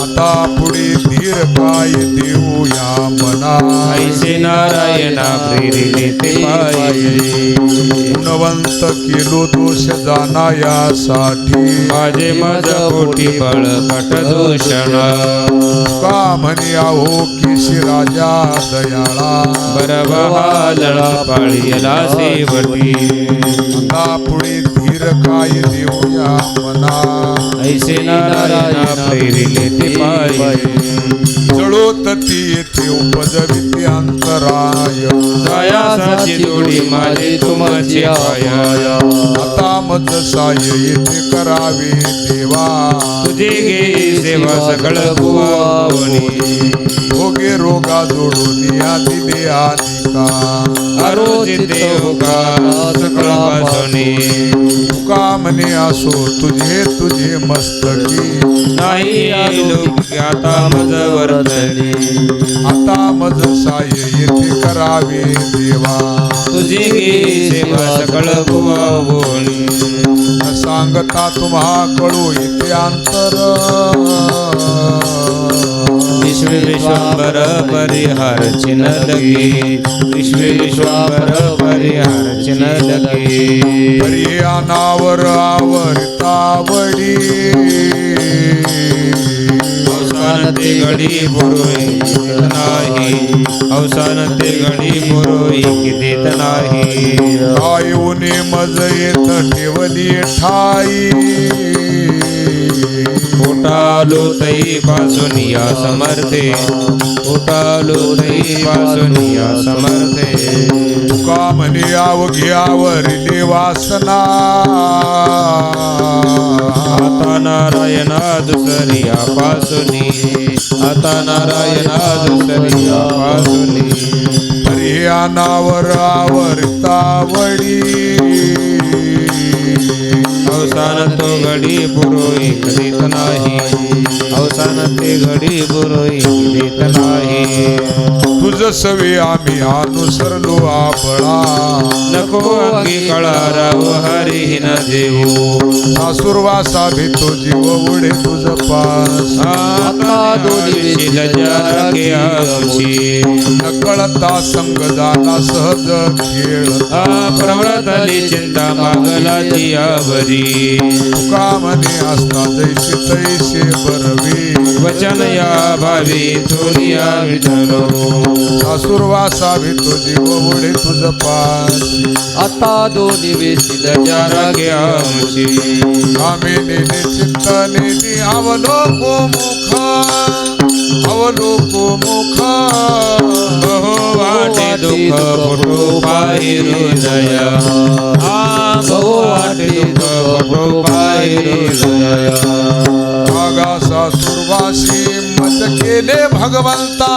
आता पुढे धीर काय देऊ या मना ऐसे नारायणा प्रेरिले ते पाहिजे गुणवंत केलो दोष जाना यासाठी माझे मज पोटी बळ कट दूषण का म्हणे आहो केशी राजा दयाळा बरबहालळा पाळीला सेवटी आता पुढे धीर काय देऊया मना ऐसे नारायणा प्रेरिले ते पाहिजे जळोत ती येथे उपजविते अंतराय सायासाची जोडी माझी तुमची पाया आता मज साय येथे करावे देवा तुझे गे सेवा सकळ भुवनी भोगे रोगा जोडून या दिले आनिका अरोजित देव का सकळ पासोनी तुका म्हणे असो तुझे तुझे मस्तकी नाही लोक आता मज वर्तली आता मज साय येथे करावे देवा तुझे गे सेवा सकळ भुवनी न सांगता तुम्हा कळू इथे अंतर विश्व विश्वंबर परिहार चिन्ह लगे विश्व विश्वंबर परिहार चिन्ह लगे पर्यानावर आवरतावडी अवसान ते घडी पुरोई नाही अवसान ते घडी पुरोई की देत नाही आयुने मज येत ठेवली ठाई पोटालो तई पासून या समर्थे पोटालो तई पासून या समर्थे तुका म्हणे अवघ्यावरिले वासना आता नारायणा दुसरिया पासुनी आता नारायणा दुसरिया पासुनी पर्यानावर आवरतावडी अवसान तो घडी पुरोहित देत नाही अवसान ते घडी पुरोहित देत नाही तुझ सवे आम्ही अनुसरलो आपळा नको अंगी कळा राहू हरी न देऊ सासुरवासा भेटो जीव उडे तुझ पास आता दोन्ही विशील जागे आमची नकळता संग झाला सहज खेळ प्रवृतली चिंता मागला जियावरी कामने असता जैसे तैसे बरवे वचन या भावी थोरिया विठलो सासुरवासा भेटो जीव उडे तुझ पास आता दोन्ही वेशील जागे आमची कामिनी चिंतने अवलोको मुख बहु वाटे दुःख फुटो पाहि हृदय बहु वाटे दुःख फुटो पाहि हृदय मागासा सुरवासी मज केले भगवंता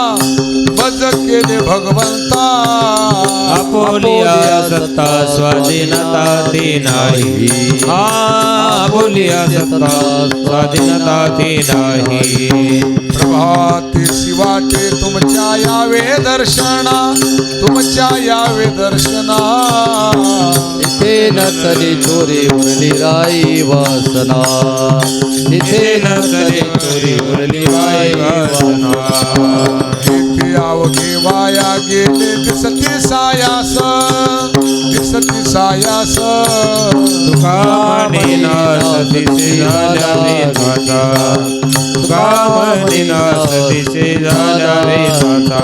आपोलिया सत्ता स्वाधीनता ती नाही आपोलिया सत्ता स्वाधीनता ती नाही प्रभाते शिवाटे तुमच्या यावे दर्शना तिथे नसली चोरी उरली राई वासना तिथे नसली चोरी उरली राई वासना येथे अवघे वाया गेले दिसती सायास तुका म्हणे नास दिसे झाल्या वेदाचा तुका म्हणे नास दिसे झाल्या वेदाचा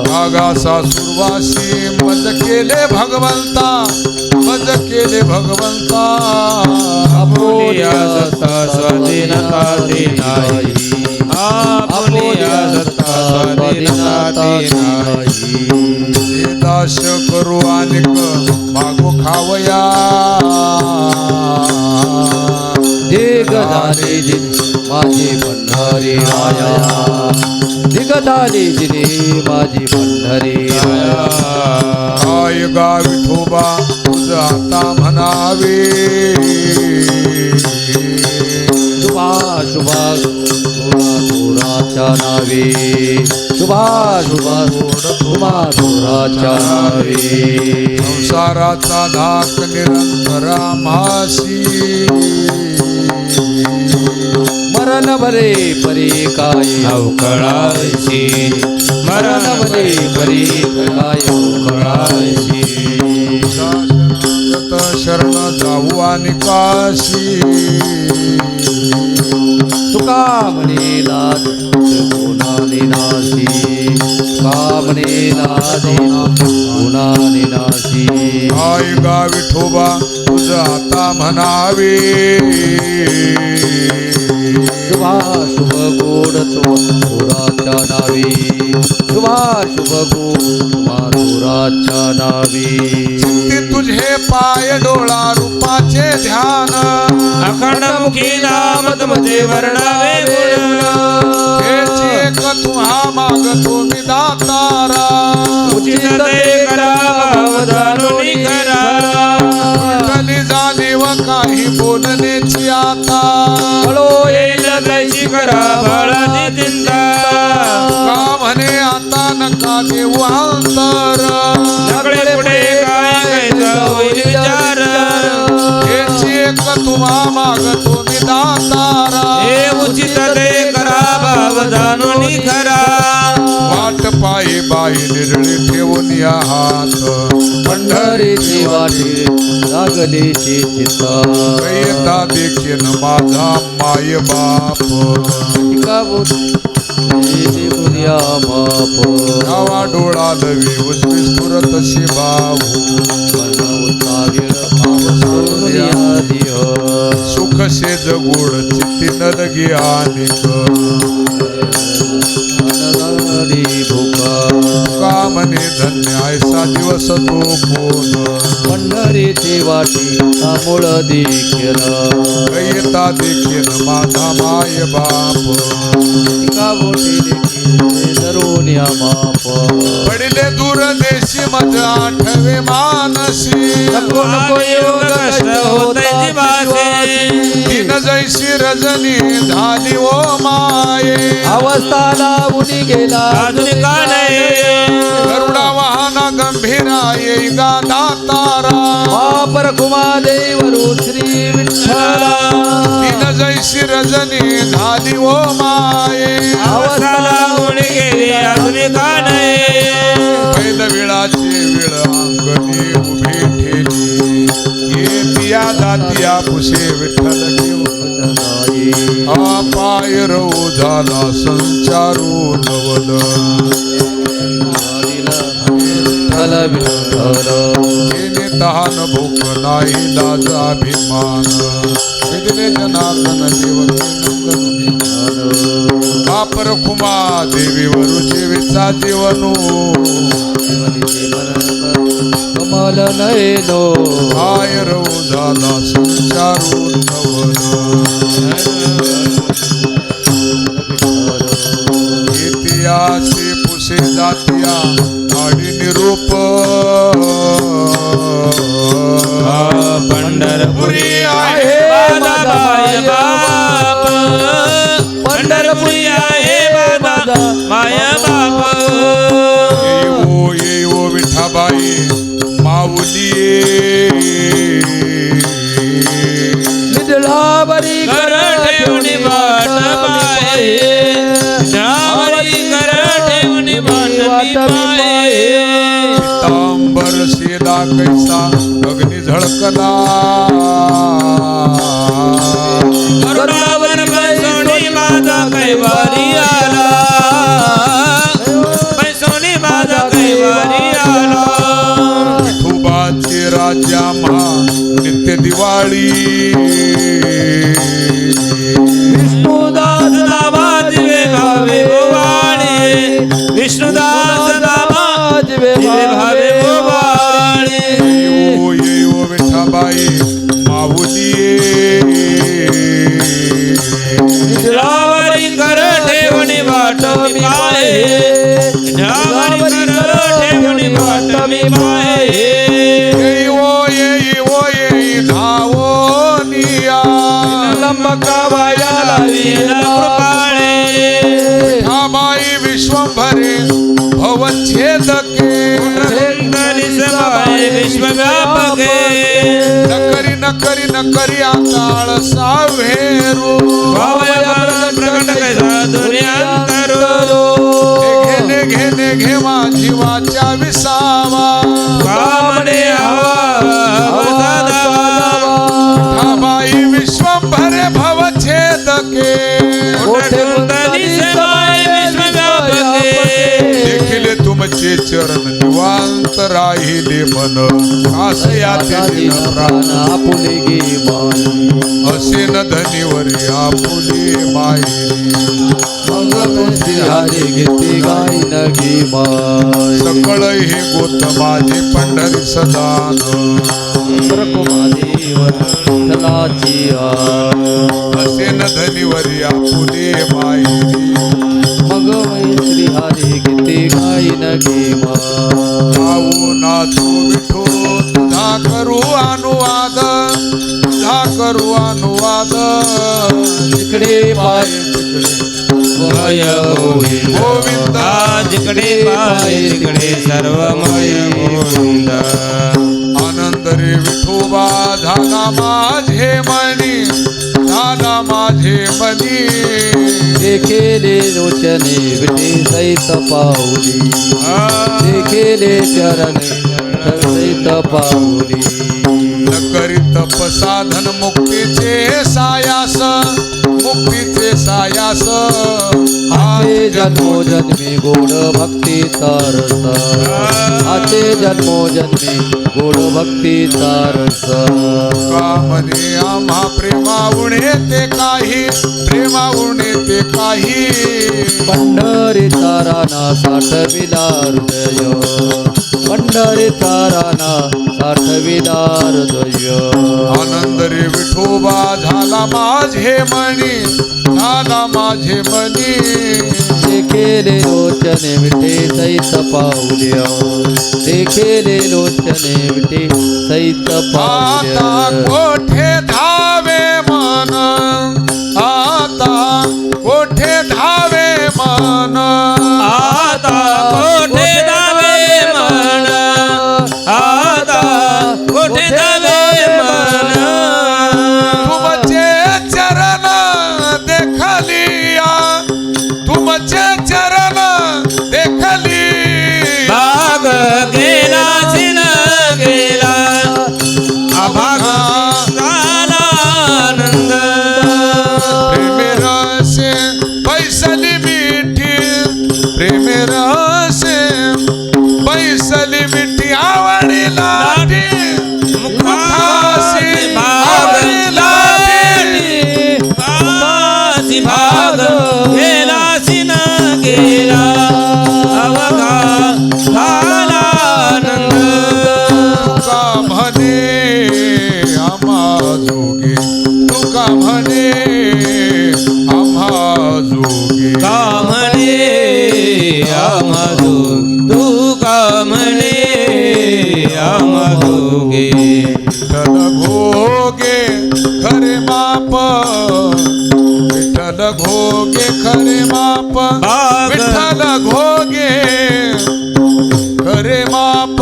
मागासा सुरवासी मज केले भगवंता आपोलिया सत्ता स्वाधीनता ते नाही आपोलिया सत्ता स्वाधीनता ते नाही दाश करू अनेक मागो खावया दिग झाली जिने माझी पंढरी राया दिग झाली जिने माझी पंढरी राया काय गा विठोबा तुझ आता म्हणावे शुभा शुभा थोराच्या नावे शुभा शुभा थोराच्या नावे संसाराचा धाक निरंतर आम्हासी मरण भरे परी काय अवकळायची मरण भरे परी काय अवकळायची शरण जाऊ आणि काशी तुका म्हणे लाज गुणाने नाशी तुका म्हणे लाज गुणाने नाशी काय गा विठोबा तुझ आता म्हणावे शुभा शुभ गोड थोराच्या नावे शुभा शुभ गोड थोराच्या नावे ते तुझे पाय डोळा रूपाचे ध्यान अखंड मुखी नाम तुमचे वर्णावे गुण हेची एक तुम्हा मागतो मी दातारा उचित ते करावा जाणून करा विठ्ठली झाली व काही बोलण्याची आता हळू येईल तैशी करा बाळाची चिंता का म्हणे आता नका देऊ अंतर सगळे पुढे काय घ्यायचं होईल विचार हेची एक तुम्हा मागतो मी दातारा हे उचित ते करा भाव जाणून खरा वाट पायी बाई निरळी ठेवून या हात पंढरीची वाटे लागलीची चिता येता देखील माझा माय बाप टिका बोली बुद्या बाप डावा डोळा लवी उजवी स्फुरत शिबाहू सुख शेज गोड चित्ती न लगी अनेक कामने धन्य ऐसा दिवस तो कोण पंढरीची वाटी तामुळ देखील येता देखील माझा माय बाप टिका बोटी देखील धरून या माप पडिले दूर देशी मज आठवे मानसी नको नको योग कष्ट होता जीवासी दिन जैसी रजनी झाली ओ माये अवस्था लावून गेला अजून का नाही गरुडा वाहना गंभीरा येई गा दातारा वापर कुमादेव श्री विठ्ठला दिन जैसी रजनी झाली ओ माये अवस्थाला गुण गेली अजून का नाही पैद विळाची विळ अंगणी उभी ठेली ये पिया दातिया पुसे विठ्ठल घेऊन पाय रऊ झाला संचारू नवल येणे तहान भूक नाही लाज अभिमान विदिले जनार्दन देवकी नंदन कापर खुमा देवी वरु जीविचा जीवनो कमल नयनो पाय रऊ झाला संचारू इतिहासी पुसे जातिया आडी निरूप पंढरपुरी आहे माझा माय बाप पंढरपुरी आहे माझा माय बाप येऊ विठाबाई माऊली निडळावरी घर ठेवणी बाट पाये निडळावरी घर ठेवणी बाट पाये तांबर शेला कैसा अग्नी झळकला गरुडावर बैसोनी माझा कैवारी आला बैसोनी माझा कैवारी आला विठोबाचे राजा महा नित्य दिवाळी विष्णुदास नामा दिवे भावे गोवाळे विष्णुदास नामा दिवे भावे गोवाळे येऊ विठाबाई माऊली निडळावरी कर ठेवणी बाट मी पाहे निडळावरी कर ठेवणी बाट मी पाहे येई धावो निया लंबकावाया लावीला कृपाळे ठाबाई विश्वंभरे भवच्छेदके सुंदरी समाय विश्वव्यापके नकरी आकाळ सावेरू भावया भारत प्रकट कैसा दुनियांतरो घेने घे माझी वाचा विसावा कामने हवा वसादावा ठाबाई विश्वंभरे भवच्छेदके सुंदरी समाय विश्वव्यापके देखिले तुमचे चरण निवांत राहिले मन कासयातील प्राण आपुले गे मान असे न धनीवरी आपुले मायरी हरे घेते गाय नगे माय सकळ हे गोत माझे पंढरी सदान कुमादेव विठ्ठलाची असे न धनीवरी आपुले मायरी मग श्री हरे घेते गाय नगे माय आऊ नाचू विठो तुझा करू अनुवाद तिकडे पाय मय गोविंद गोविंद जिकडे पाय तिकडे सर्वमय गोविंद आनंद रे विठोबा झाला माझे मनी झाला माझे मनी देखेले लोचने विटे सहित पाऊली देखेले चरणे सहित पाऊली न करी तप साधन मुक्तीचे सायास आते जन्मो जन्मी गोड भक्ती तरस आते जन्मो जन्मी गोड भक्ती तरस कामने आम्हा प्रेमाउणे ते काही पंढरी ताराना साठविला हृदय पंढरी ताराना आठविदार ध्वज आनंद रे विठोबा झाला माझे मनी, झाला माझे मनी. देखिले लोचने विठे सहित पाऊल्य, देखिले लोचने विठे सहित आता पाऊल्य. कोठे धावे मन, आता कोठे धावे मन. आता कोठे धावे मन, आता कोठे धावे मन. तुमचे चरण देखलिया, तुमचे चरण देखली. भाग गेला सिन गेला, अभाग झाला आनंद. प्रेम रसे बैसली मिठी, प्रेम रसे बैसली मिठी. आवडीला मुखासी आवडीला मुखासी भाग गेला सिन गेला, अवघा झाला आनंद. तुका म्हणे आम्हा जोगे, तुका म्हणे आम्हा जोगे. का म्हणे आम्हाजो, तू का म्हणे आम्हाजोगे. विठ्ठल घोगे खरे माप, विठ्ठल घोगे खरे माप. भाग विठ्ठल घोगे खरे माप,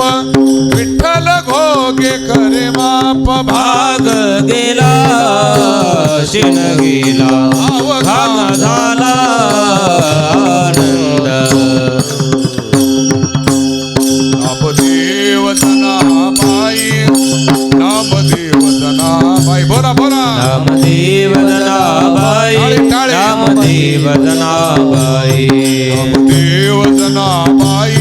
विठ्ठल घोगे खरे माप. भाग गेला शिन गेला, भाग झाला आनंद. नामदेव जनाबाई, नामदेव जनाबाई. बोला बोला. नामदेव जनाबाई, नामदेव जनाबाई. नामदेव जनाबाई,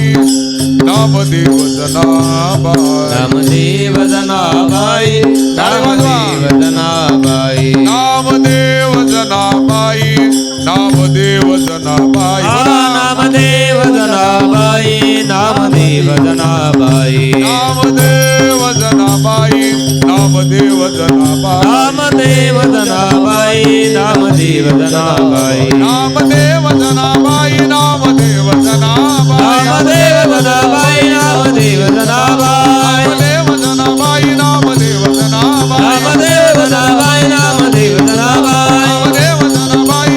नामदेव जनाबाई. नामदेव जनाबाई, नामदेव जनाबाई. नामदेव जनाबाई, नामदेव जनाबाई. नामदेव जनाबाई, नामदेव जनाबाई. नामदेव जनाबाई, नामदेव जनाबाई. नामदेव जनाबाई, नामदेव जनाबाई. नामदेव जनाबाई, नामदेव जनाबाई. नामदेव जनाबाई, नामदेव जनाबाई. नामदेव जनाबाई, नामदेव जनाबाई. नामदेव जनाबाई, नामदेव जनाबाई. नामदेव जनाबाई, नामदेव जनाबाई. नामदेव जनाबाई, नामदेव जनाबाई. नामदेव जनाबाई,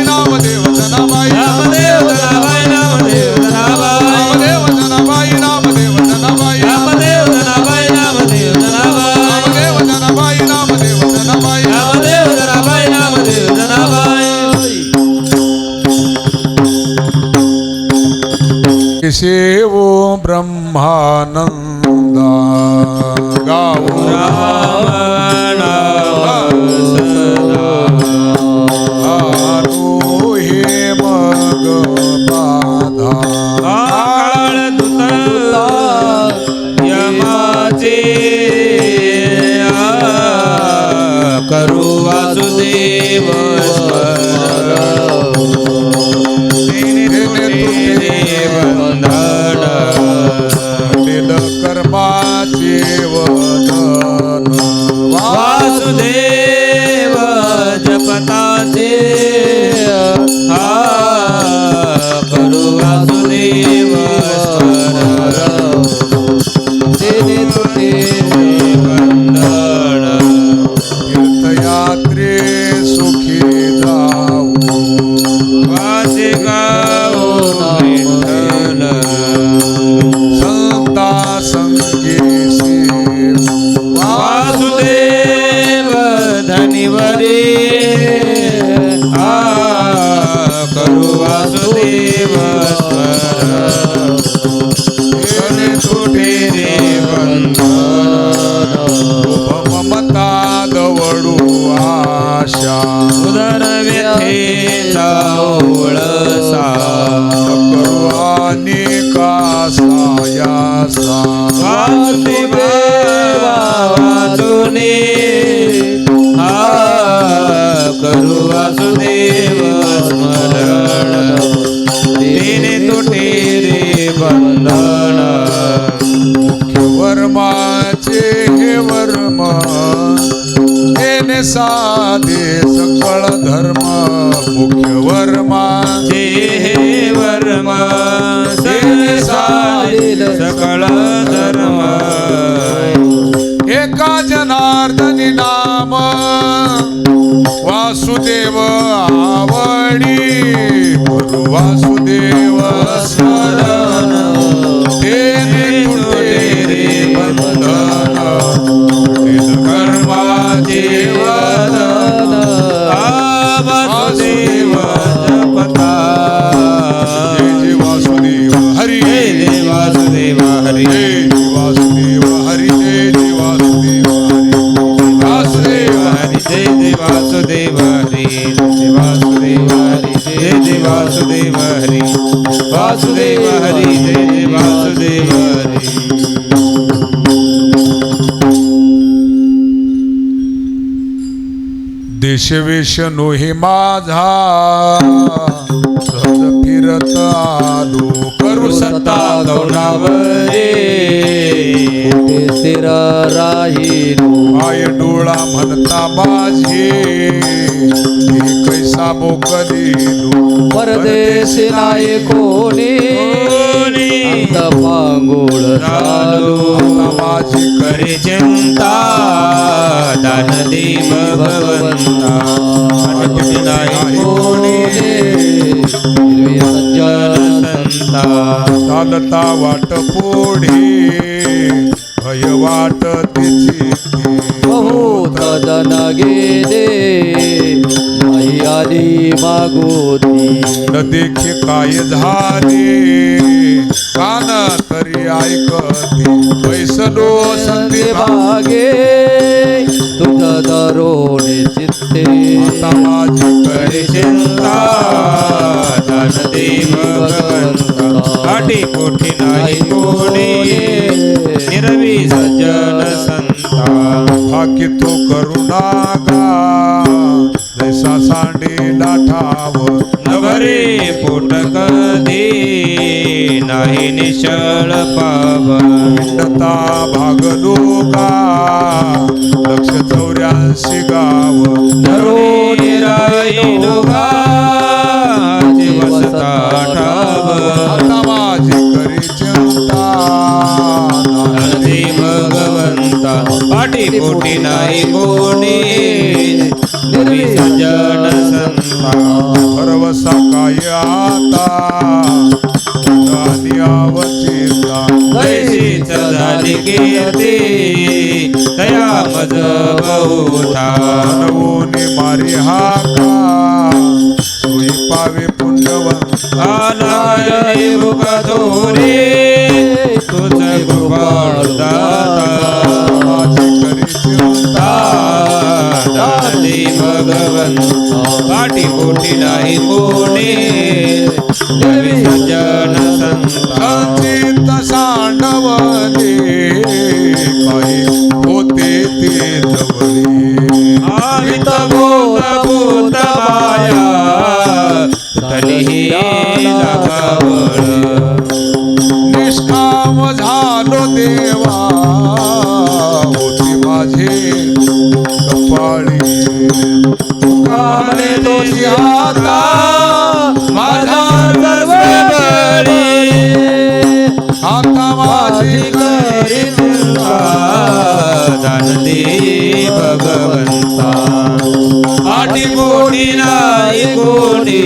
नामदेव जनाबाई. नामदेव जनाबाई, नामदेव जनाबाई. नामदेव जनाबाई, नामदेव जनाबाई. नामदेव जनाबाई, नामदेव जनाबाई. केशव ब्रह्मानंदा गाऊ राम नाम सदा. आलो हे मग बाधा. काळ दुतला यमाचे करू वासुदेव स्मरण. बंधन अटील कर्माचे वदन. वासुदेव जपताचे हा करू वासुदेव स्मरण. तेने तुटे बंधन तीर्थयात्रे सुखी जाऊ. वासे गाओ विठ्ठल. संता संगी वासुदेव धनिवरे हा करू वासुदेव स्मरण. तुटे रे बंधन ममता दवडू आशा. उदर व्यथेचा ओळसा करुवानी का सायासा. वासुदेवा वाचुने हा करू वासुदेव स्मरण. तेने तुटे रे बंधन वर्माचे साधे सकळ धर्म मुख्य वर्मा जे हे वर्म साधील सकळ धर्म एका जनार्दनी नाम वासुदेव आवडी गुरु वासुदेव स्मरण तेने तुटे रे बंधन कर्मा जीवन वासुदेव जपता जय जय वासुदेव हरी जय जय वासुदेव हरी जय जय वासुदेव हरी जय जय वासुदेव हरी वासुदेव हरी जय जय वासुदेव हरी जय वासुदेव हरी जय जय वासुदेव हरी वासुदेव हरी जय जय वासुदेव हरी देशवेश नोहे माझा सहज फिरत आलो करू सत्ता गौणावरे कुठे स्थिर राहिलो आय डोळा म्हणता माझे हे कैसा मोकलीलो परदेशी नाही कोणी अंत पांगोळ झालो आता माझी करे चिंता दान दे भगवंता अनकुटी नाही कोणी हिरवी सज्जन संता चालता वाट पुढे भय वाट तिची बहुत जन गेले नाही आली मागोती न देखे काय झाले कान तरी ऐकते बैसलो संधी भागे तुझ दरोडे चित्ते आता माझी करे चिंता दान दे भगवंता आठी कोठी नाही कोणी निरवी सज्जन संता हाकी तो करुणागा जैसा सांडीला ठाव नभरे पोट कधी नाही निशळ पाव पिंडता भागलो का 184 गाव धरून राहिलो घा दिवसता ठाव आता माझी करी चिंता धनदे भगवंता पाठी पोटी नाही कोणी निर्वी सज्जन संता भरवसा काय आता अवचिता तैसीच झाली कीर्ती तया मज बहुथा नवोनी मारी हाका सोयी पावे पुण्यवंत आलाय मुख थोरे तुझ कृपाळू दाता माझी करी चिंता दादी भगवंता पाठी पोटी नाही कोणी निर्वी सज्जन संता संचित सांडवले काही होते ते जवळे आवित भूत भूत माया तरीही लगावळ निष्काम झालो देवा होती माझे कपाळी कामने दोषी हाता माझा सर्व बळी आता माझी करी चिंता दान दे भगवंता आठी कोणी नाही कोणी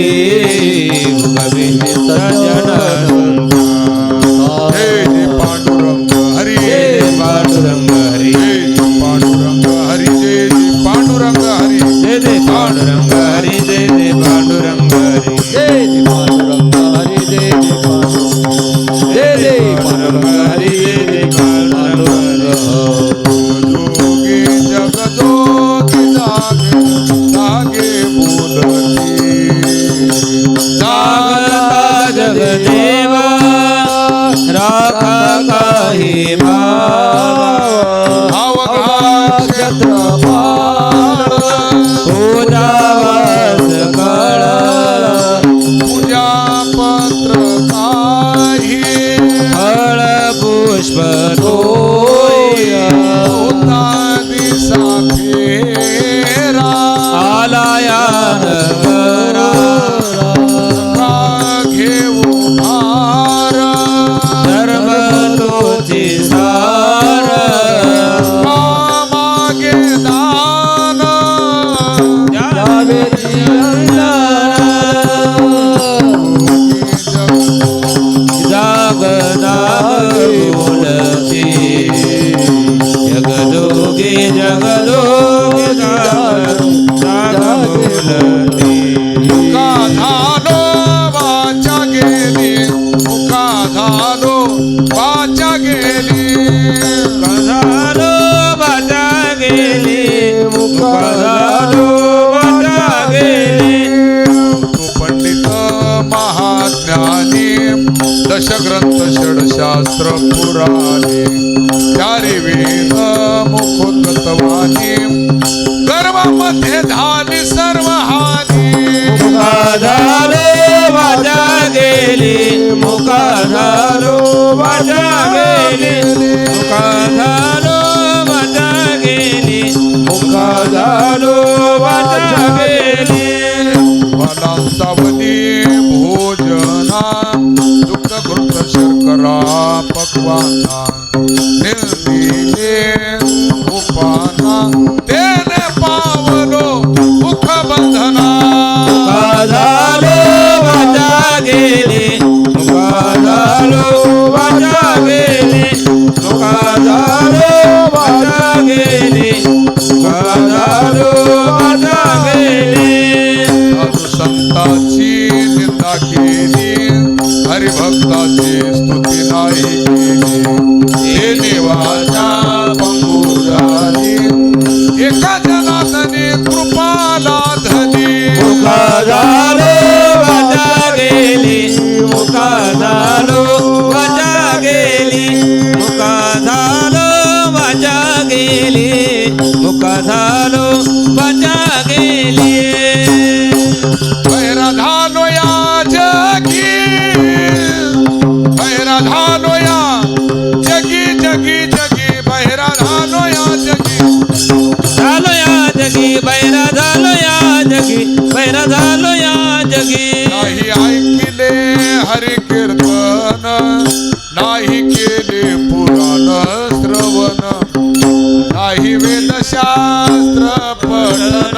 भगविनी सज्जन संता हे जे पांडुरंग हरी हे पांडुरंग हरी हे जे पांडुरंग हरी जे पांडुरंग हरी जय जय पांडुरंग हरी जय जय पांडुरंग हरी जय जय पांडुरंग हरी जय जय पांडुरंग जय जय पांडुरंग हरी जय जय पांडुरंग हरी जोगे जगजोगी जागे जागे बोलती जागता जगदेव राखा काही अवघा छत्रपाळ पूजावास कळ पूजा पत्र काही फळ पुष्प तोय होता दिसा फेरा आले चारी वेद मुखोद्गतवाणी गर्भामध्ये झाली सर्व हानी झालो वाजा गेली मुका झालो वाजा गेली मुका झालो वाजा गेली मुका झालो वाजा गेली फलांचावधी भोजना दुग्ध घृत शर्करा पक्वाना निर्दिले उपाना तेने पावलो मुख बंधना झालो वाजा गेली मुका झालो वाजा गेली मुका झालो वाजा गेली मुका झालो वाजा गेली साधू संतांची निंदा केली हरिभक्ताची स्तुती नाही केली हे देवाच्या पंगुरानी एका जनातने कृपा लाधली मुका झालो वाजा गेली मुका झालो वाजा गेली मुका झालो वाजा गेली मुका झालो वाजा गेली बैरा झालो या जगी बैरा झालो या जगी जगी जगी बैरा झालो या जगी झालो या जगी बैरा झालो या जगी बैरा झालो या जगी नाही ऐकिले हरि कीर्तन नाही केले पुराण श्रवण नाही वेदशास्त्र पठन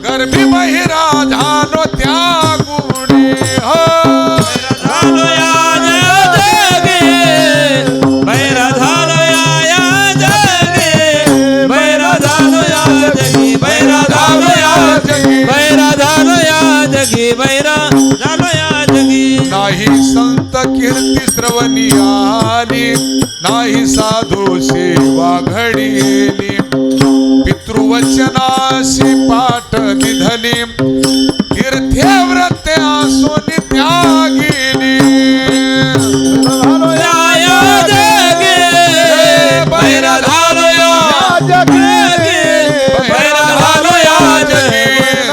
गर्भी बहिरा झालो त्या गुणी हो झालो या जगी बैरा झालो या जगी बैरा झालो या जगी बैरा झालो या जगी बैरा झालो या जगी बैरा झालो या जगी नाही संत कीर्ती श्रवणी आली नाही साधू सेवा घडीली पितृवचनाशी पाठ निधली तीर्थे व्रते आसोनी त्यागिनी झालो या जगी बैरा झालो या जगी बैरा झालो या जगी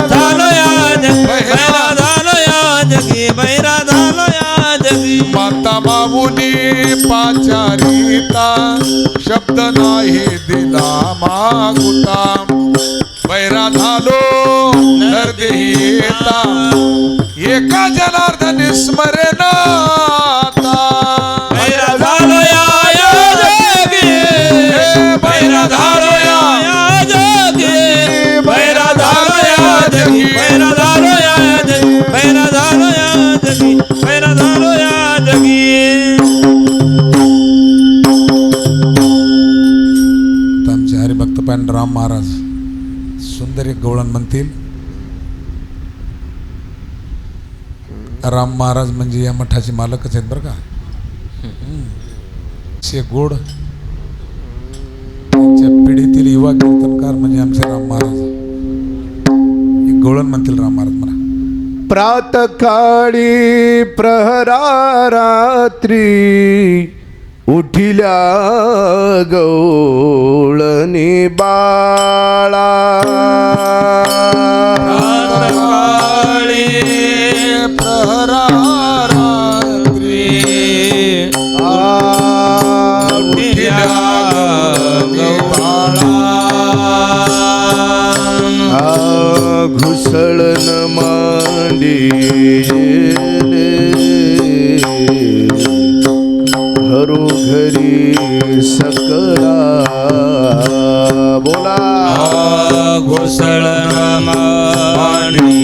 झालो या जगी बैरा झालो या जगी बैरा झालो या जगी माता मामुनी पाचारिता शब्द नाही दिला मागुता बैरा झालो नरदेहिता एका जनार्दनी स्मरण आता बैरा झालो या जगी बैरा झालो या जगी बैरा झालो या जगी बैरा झालो या जगी बैरा झालो या जगी बैरा झालो या जगी आता आमचे हरिभक्त पांडुराम महाराज सुंदर एक गवळण म्हणतील. राम महाराज म्हणजे या मठाचे मालकच आहेत बरं का. शे गोड त्यांच्या पिढीतील युवा कीर्तनकार म्हणजे आमचे राम महाराज. एक गवळण म्हणतील राम महाराज म्हणा. प्रातकाळी प्रहरारात्री उठिल्या गवळणी बाळा प्रातःकाळी प्रहरारात्री उठिल्या गवळा घुसळण मांडी घरोघरी सकळा बोला घुसळण मांडी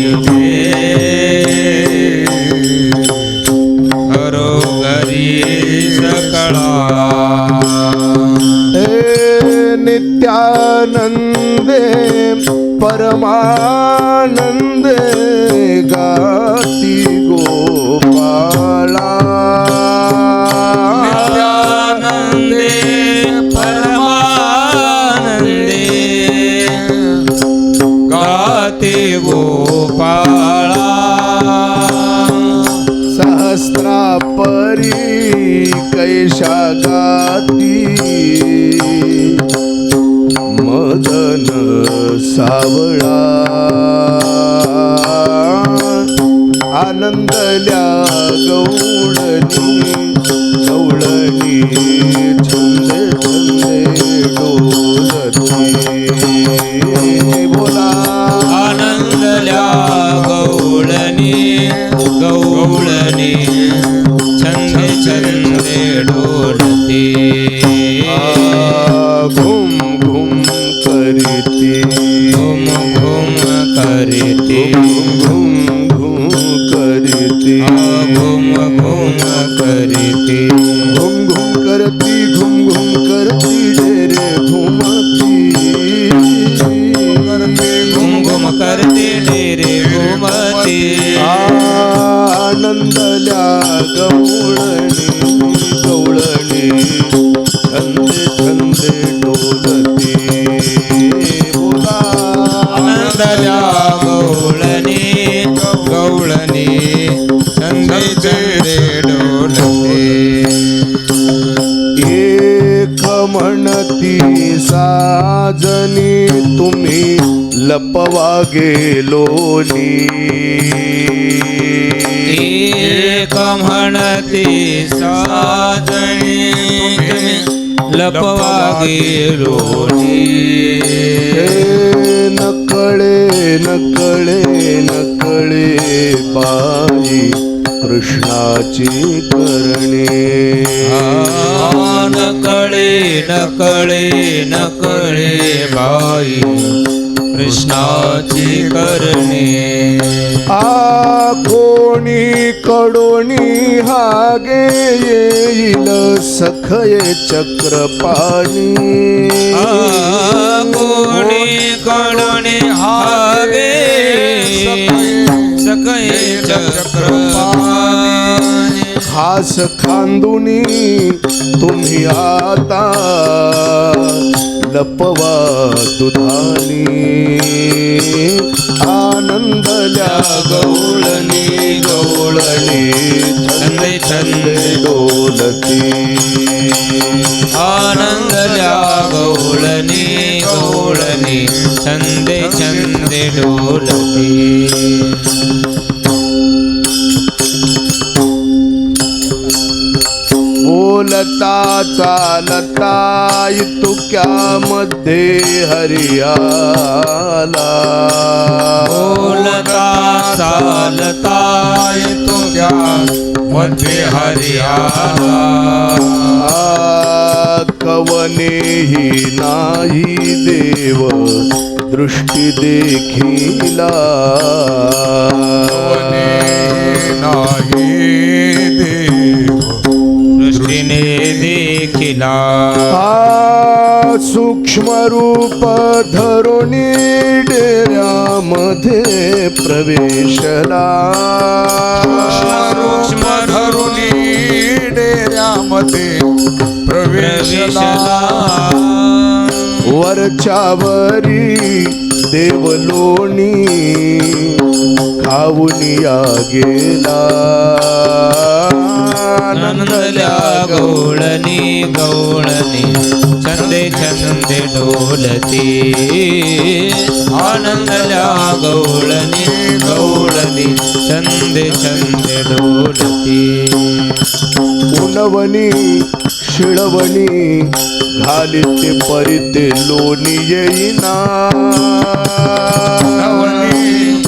घरोघरी सकळा नित्यानंदे परमानंदे गाती गोपाळा नित्यानंदे परमानंदे गाते गोपाळा सहस्रापरी कैशा राती मदन सावळा आनंदल्या गवळणी गवळणी छंदे छंदे डोलती बोला आनंदल्या गवळणी गवळणी छंदे छंदे डोलते घुम घुम करीती घुम घुम करते घुम घुम करीती घुम घुम करते घुम घुम करती घुम घुम करती डेरे घुमती घुम घुम करते डेरे घुमते आनंदल्या गवळणी गवळणी छंदे छंदे डोलती बोला आनंदल्या गवळणी गवळणी छंदे छंदे डोलते एक म्हणती साजनी तुम्ही लपवा गेलोनी एक म्हणते साजणी लपवा गेलो हे नकळे नकळे नकळे बाई कृष्णाची करणे नकळे नकळे नकळे बाई कृष्णाची करणे कोणी कडोणी हागे येईल सखये चक्रपाणी कोणी कडणे हागे सखये चक्रपाणी खास खांदुनी तुम्ही आता लपवा दुधानी आनंदल्या गवळणी गवळणी छंदे छंदे डोलती आनंदल्या गवळणी गवळणी छंदे छंदे डोलते बोलता चालता इतुक्यामध्ये हरियाला बोलता चालता येतो क्या मध्ये हरियाला कवनेही नाही देव दृष्टी देखिला नाही देव दृष्टीने देखिला सूक्ष्म रूप धरुणी डेऱ्यामध्ये प्रवेशला सूक्ष्म धरुणी डेऱ्यामध्ये प्रवेशला वरच्यावरी देवलोणी खाऊनिया गेला आनंदल्या गवळणी गवळणी छंदे छंदे डोलती आनंदल्या गवळणी गवळणी छंदे छंदे डोलती उनवणी शिळवणी घालिते परिते लोणी येईना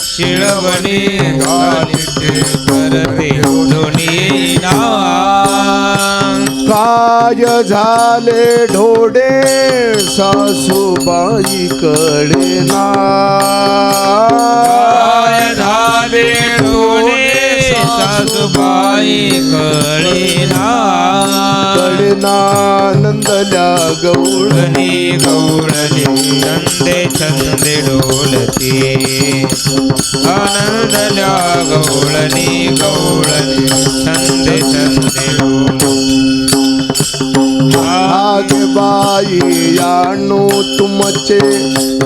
शिळवणी घालिते करते दोन्ही ना काय झाले ढोडे सासूबाई कडे ना काय झाले डोळे सासूबाई कळेना नंदल्या गवळणी गवळणी छंदे छंदे डोलती आनंदल्या गवळणी गवळणी छंदे छंदे डोलती आगे बाई यानो तुमचे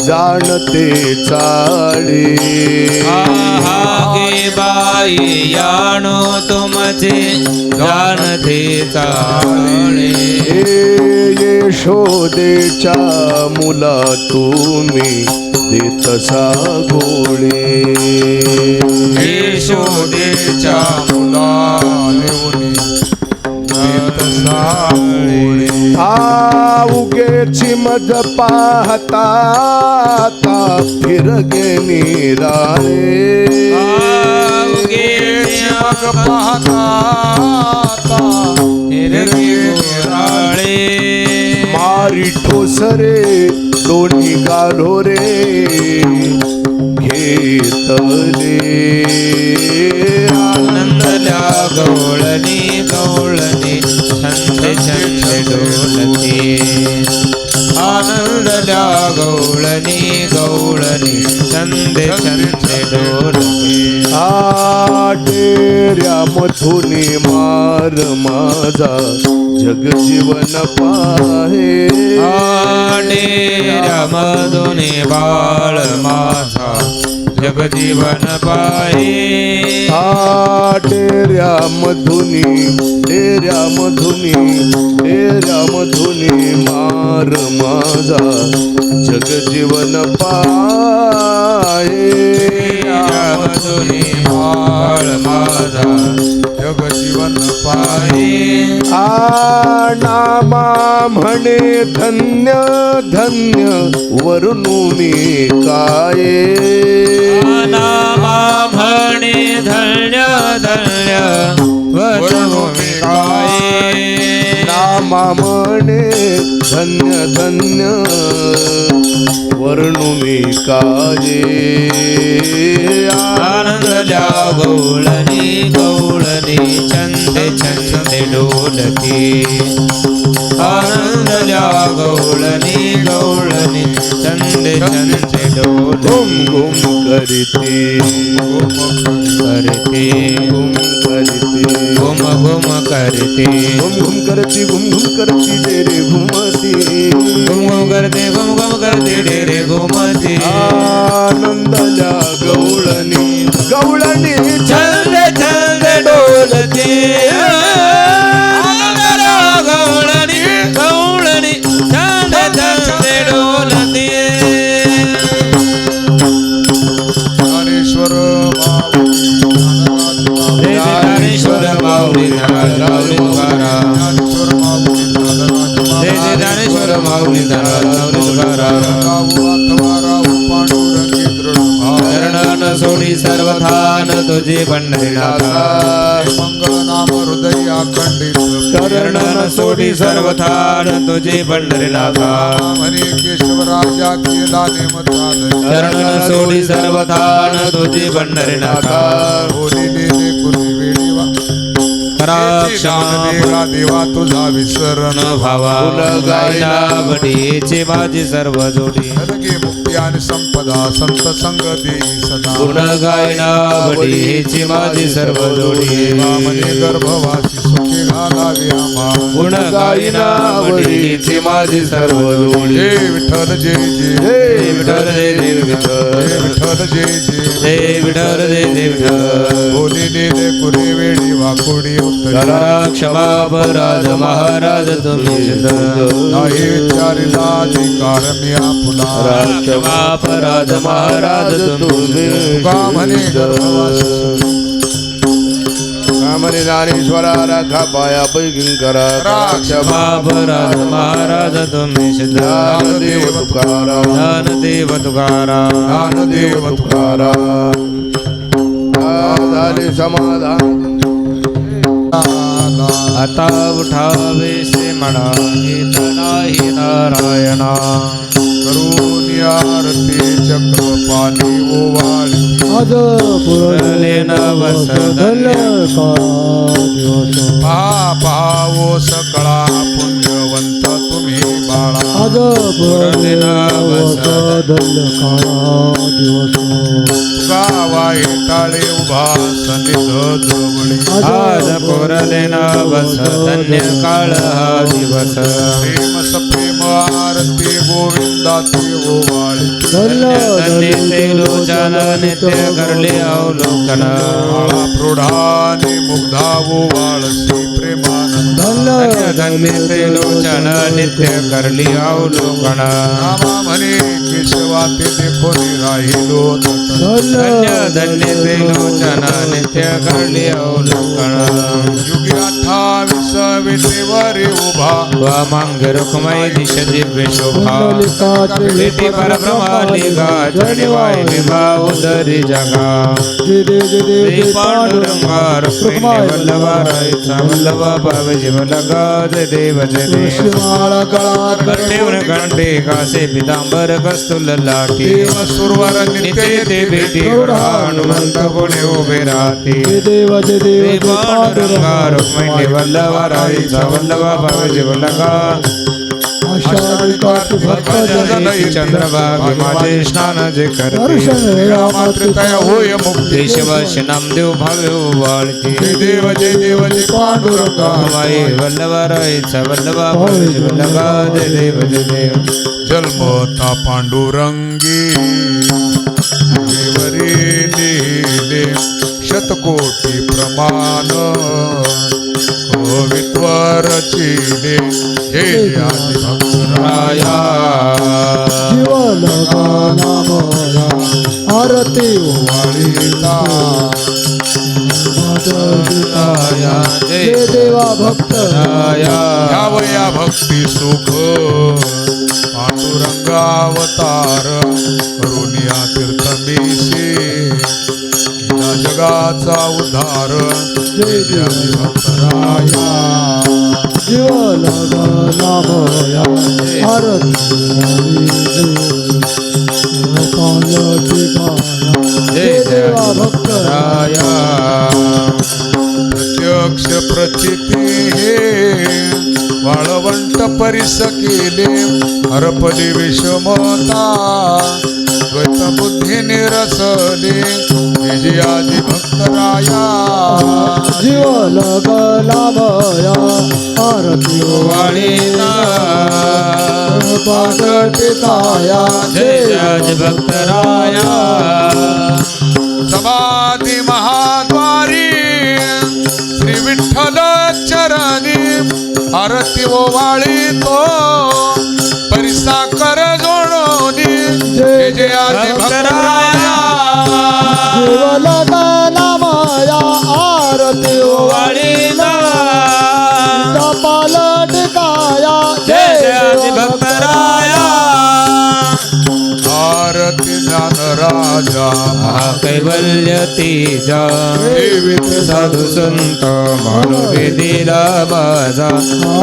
जाणते चाळे गे बाई याणो तुमचे जाणते चाळे यशोदेच्या मुला तुम्ही देतसा गोळे यशोदेच्या मुलाने उगेची मध पाहता फिरगे निराळे मग पाहता मारी ठोसरे दोन्ही गालोरे घेतले आनंदल्या गवळणी गवळणी छंद छंद डोलते आनंदल्या गवळणी गवळणी छंद छंद डोलते डेऱ्या मधुनी मार माझा जगजीवन पाहे डेऱ्या मधुनी बाळ माझा जगजीवन पाहे डेऱ्या मधुनी मार माझा जगजीवन पाहे मधुनी बाळ माझा जगजीवन पाहे नामा म्हणे धन्य धन्य वरुणू मी काये नामा म्हणे धन्य धन्य वरभूमी काये नामा म्हणे धन्य धन्य वरुणू मी काये आनंदल्या गवळणी गवळणी छंद छंद डोलती आनंदल्या गवळणी गवळणी छंद छंद घुम डोलती घुम करते करते घुम करते घुम घुम करते घुम करती रे रे घुमती घुम घुम करते डेरे घुमती आनंदल्या गवळणी छंद छंद डोलते आनंदल्या गवळणी गवळणी छंद छंद डोलते ज्ञानेश्वर ज्ञानेश्वर माऊली ज्ञानराव तुकाराम ज्ञानेश्वर जय ज्ञानेश्वर माऊली ज्ञानराव तुकाराम पांडुरंगी दृढ शरण सोडी सर्वथान तुझे पंढरीनाथा मंगल नाम हृदय अखंडित शरण सोडी सर्वथान तुझे पंढरीनाथा हरे केशव राजा केला नेमताल शरण सोडी सर्वथान तुझे पंढरीनाथा बोलिले कुणी वेळी वा खरा क्षमा देवा तुझा विसरण भावा गायला बडीचे माझी सर्व जोडी सदगे मुक्ती आणि संपदा संत संग देई सदा गुण गायना बडीचे माझी सर्व जोडी वामने गर्भवासी सुखे घालावे आम्हा गुण गायना बडीचे माझी सर्व जोडी जय विठ्ठल जय जय जय विठ्ठल जय देव विठ्ठल जय विठ्ठल जय जय जय विठ्ठल जय देव विठ्ठल बोलिले कुरे वेळी वाकुडी उत्तरी करा क्षमा अपराध महाराज तुम्ही नाही विचारिला अधिकार मी आपुला क्षमा अपराध महाराज तुम्ही म्हणे गर्भवासी कामने ज्ञानेश्वरा राखा पाया पैकिंकरा क्षमा अपराध महाराज तुम्ही ज्ञानदेव तुकाराम ज्ञानदेव तुकाराम ज्ञानदेव तुकाराम झाले समाधान आता उठावे से म्हणा हेत नाही नारायणा करून आरती चक्रपाणी ओवाळती आज पुरले नवस धन्य काळा दिवस पहा ओ सकळा पुण्यवंत तुम्ही बाळा आज पुरले नवस धन्य काळा दिवस गावा टाळे उभा सनिध जवळी आज पुरले नवस धन्य काळ हा दिवस प्रेम सप्रेम आरती गोविंदाची ओवाळी धन्य धन्य ते लोचन नित्य करले अवलोकन बाळा प्रौढाने मुग्धा ओवाळसी प्रेमानंद धन्य धन्य ते लोचन नित्य करली अवलोकन नामा म्हणे केशवा ते देखो राहिलो धन्य धन्य ते लोचन नित्य करली अवलोकन युगी 28 विटेवर उभा वामांग रुक्मय दिश दिव्य शोभा बेटी परब्रह्मालिका चढवाय विभा उदरी जगा श्री पांडुरंगा रुक्मिणी वल्लभा रायचा वल्लभा पावजी वल्लगा जय देव जय देव माळा गळात ठेवून कंठे कासे पितांबर कस्तुल लाठी देव सुरवर नित्य ते भेटी हनुमंत पुणे उभे राहते देव जय देव श्री पांडुरंगा रुक्मिणी वल्लभा रायचा वल्लभा पावजी वल्लगा आषाढ भक्त चंद्रभागे माझे स्नान जे करते मात्र तया होय मुक्ती देशवासी नामदेव भावे वाळते जय देव जय पांडुरंगा माई वल्लभा रायचा वल्लभा पावजी वल्लगा जय देव जय देव जन्मता पांडुरंगी देवरी लिहिले शतकोटी प्रमाण कवित्वर चिले जय जय आदि भक्तराया जीवन नामया आरती वाळीता जय जय देवा भक्त ह्यावया भक्ती सुख पांडुरंगावतार करुनिया तीर्थमीशी या जगाचा उद्धार जय जय आदि भक्तराया जीवन नामया आरती जय देवा भक्त प्रत्यक्ष प्रचिती हे वाळवंट परिस केले हरपली विषमता द्वैत बुद्धी निरसले जय आदि भक्तराया जीवन नामया आरती वाळीना पादटिकाया जय जय भक्तराया समाधी महाद्वारी श्री विठ्ठल चरणी आरती ओवाळी तो परिसा कर जोडोनी जय जय आदि भक्तराया जीवन नामया आरती वाळीना पालटिकाया जय जय भक्तराया आरती ज्ञान राजा कैवल्य तेजा देवित साधू संत मनोवेदीला माझा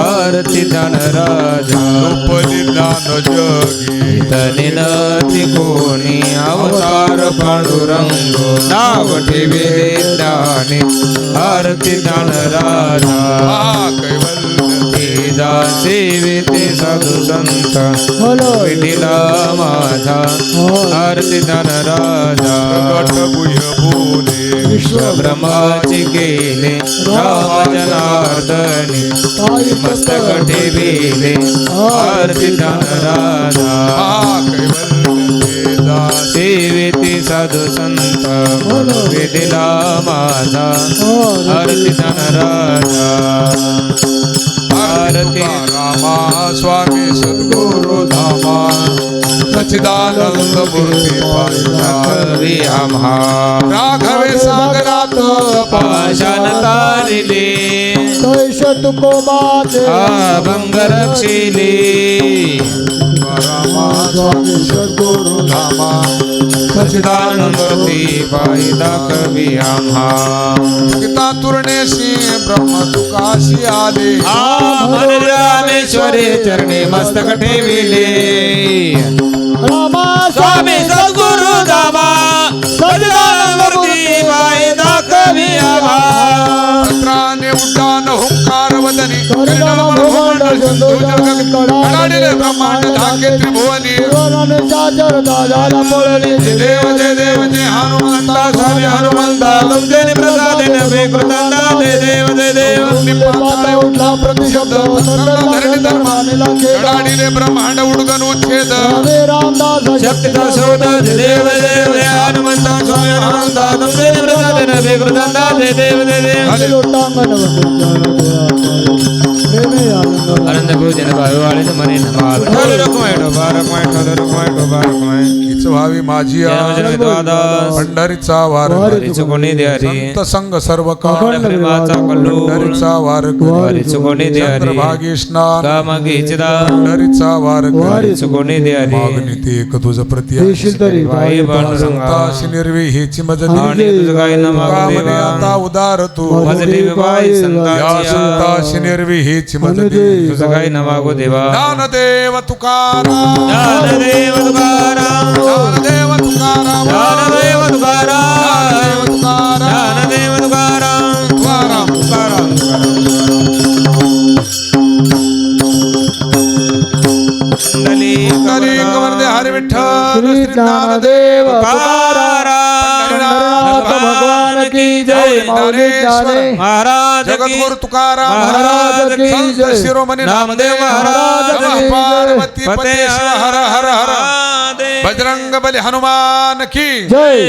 आरती ज्ञान राजा लोपली ज्ञान जगी तनी नती कोणी अवतार पांडुरंग नाव ठेवे ज्ञानी आरती ज्ञान राजा कैवल्य तेजा सेविते साधू संत विठीला माझा आरती ज्ञान राजा प्रगट गुह्य बोले विश्व ब्रह्माची केले राम जनार्दनी मस्तक ठेविले आरती ज्ञान राजा कैवल्य तेजा सेविती साधू संत विठीला माझा आरती ज्ञान राजा आरती रामा स्वामी सद्गुरु धामा सच्चिदानंद मूर्ती पाहिला कवी आम्हा राघवे सागरात पाषाण तारिले तैश तुको माते अभंग रक्षिले रामा स्वामी सद्गुरु धामा सच्चिदानंद मूर्ती पाहिला कवी आम्हा गीता तुर्णेशी ब्रह्म तुकाशी आले रामेश्वरी चरणी मस्तक ठेविले परिणाम ब्रह्मांड सिंधू जग कडाडिले ब्रह्मांड धाके त्रिभुवनी जय देव जय हनुमंता स्वामी हनुमंता तुमचे प्रसादेन विकृतांदा जय देव निपाताय उठला प्रतिशब्द धरणी धर्माने कडाडिले ब्रह्मांड उडगन उच्छेद शक्तीचा शोध जय देव हनुमंता स्वामी हनुमंता तुमचे प्रसादेन विकृतांदा जय देव आनंद भोजन भावाळे मने नमाल ठोल रखमाय ठोबार रखमाय हीच व्हावी माझी पंढरीचा वार कोणी द्यारी संत संग सर्व काळ प्रेमाचा कल्लू पंढरीचा वार कोणी द्यारी चंद्रभागी स्नान कामगी चिदा पंढरीचा वार कोणी द्यारी मागणी ते एक तुझ प्रति वाई पांडुरंगा संताशी निर्वी हेची मजली आणि तुझ काही नमाग कामने देवा आता उदार तू भजली बाई या संताची संताशी निर्वी हेची मजली तुझ काही नमागो देवा ज्ञानदेव तुकाराम ज्ञानदेव तुकाराम ज्ञानदेव तुकाराम ज्ञानदेव तुकाराम तुकाराम ज्ञानदेव तुकाराम तुकाराम वंदे हरी विठ्ठल श्री ज्ञानदेव भगवान की जय महाराज जगद्गुरु तुकाराम महाराज की संत जय. शिरोमणी नामदेव महाराज नमः की जय. पार्वती फतेह पते शिव हर हर हर महादेव. बजरंग बली हनुमान की जय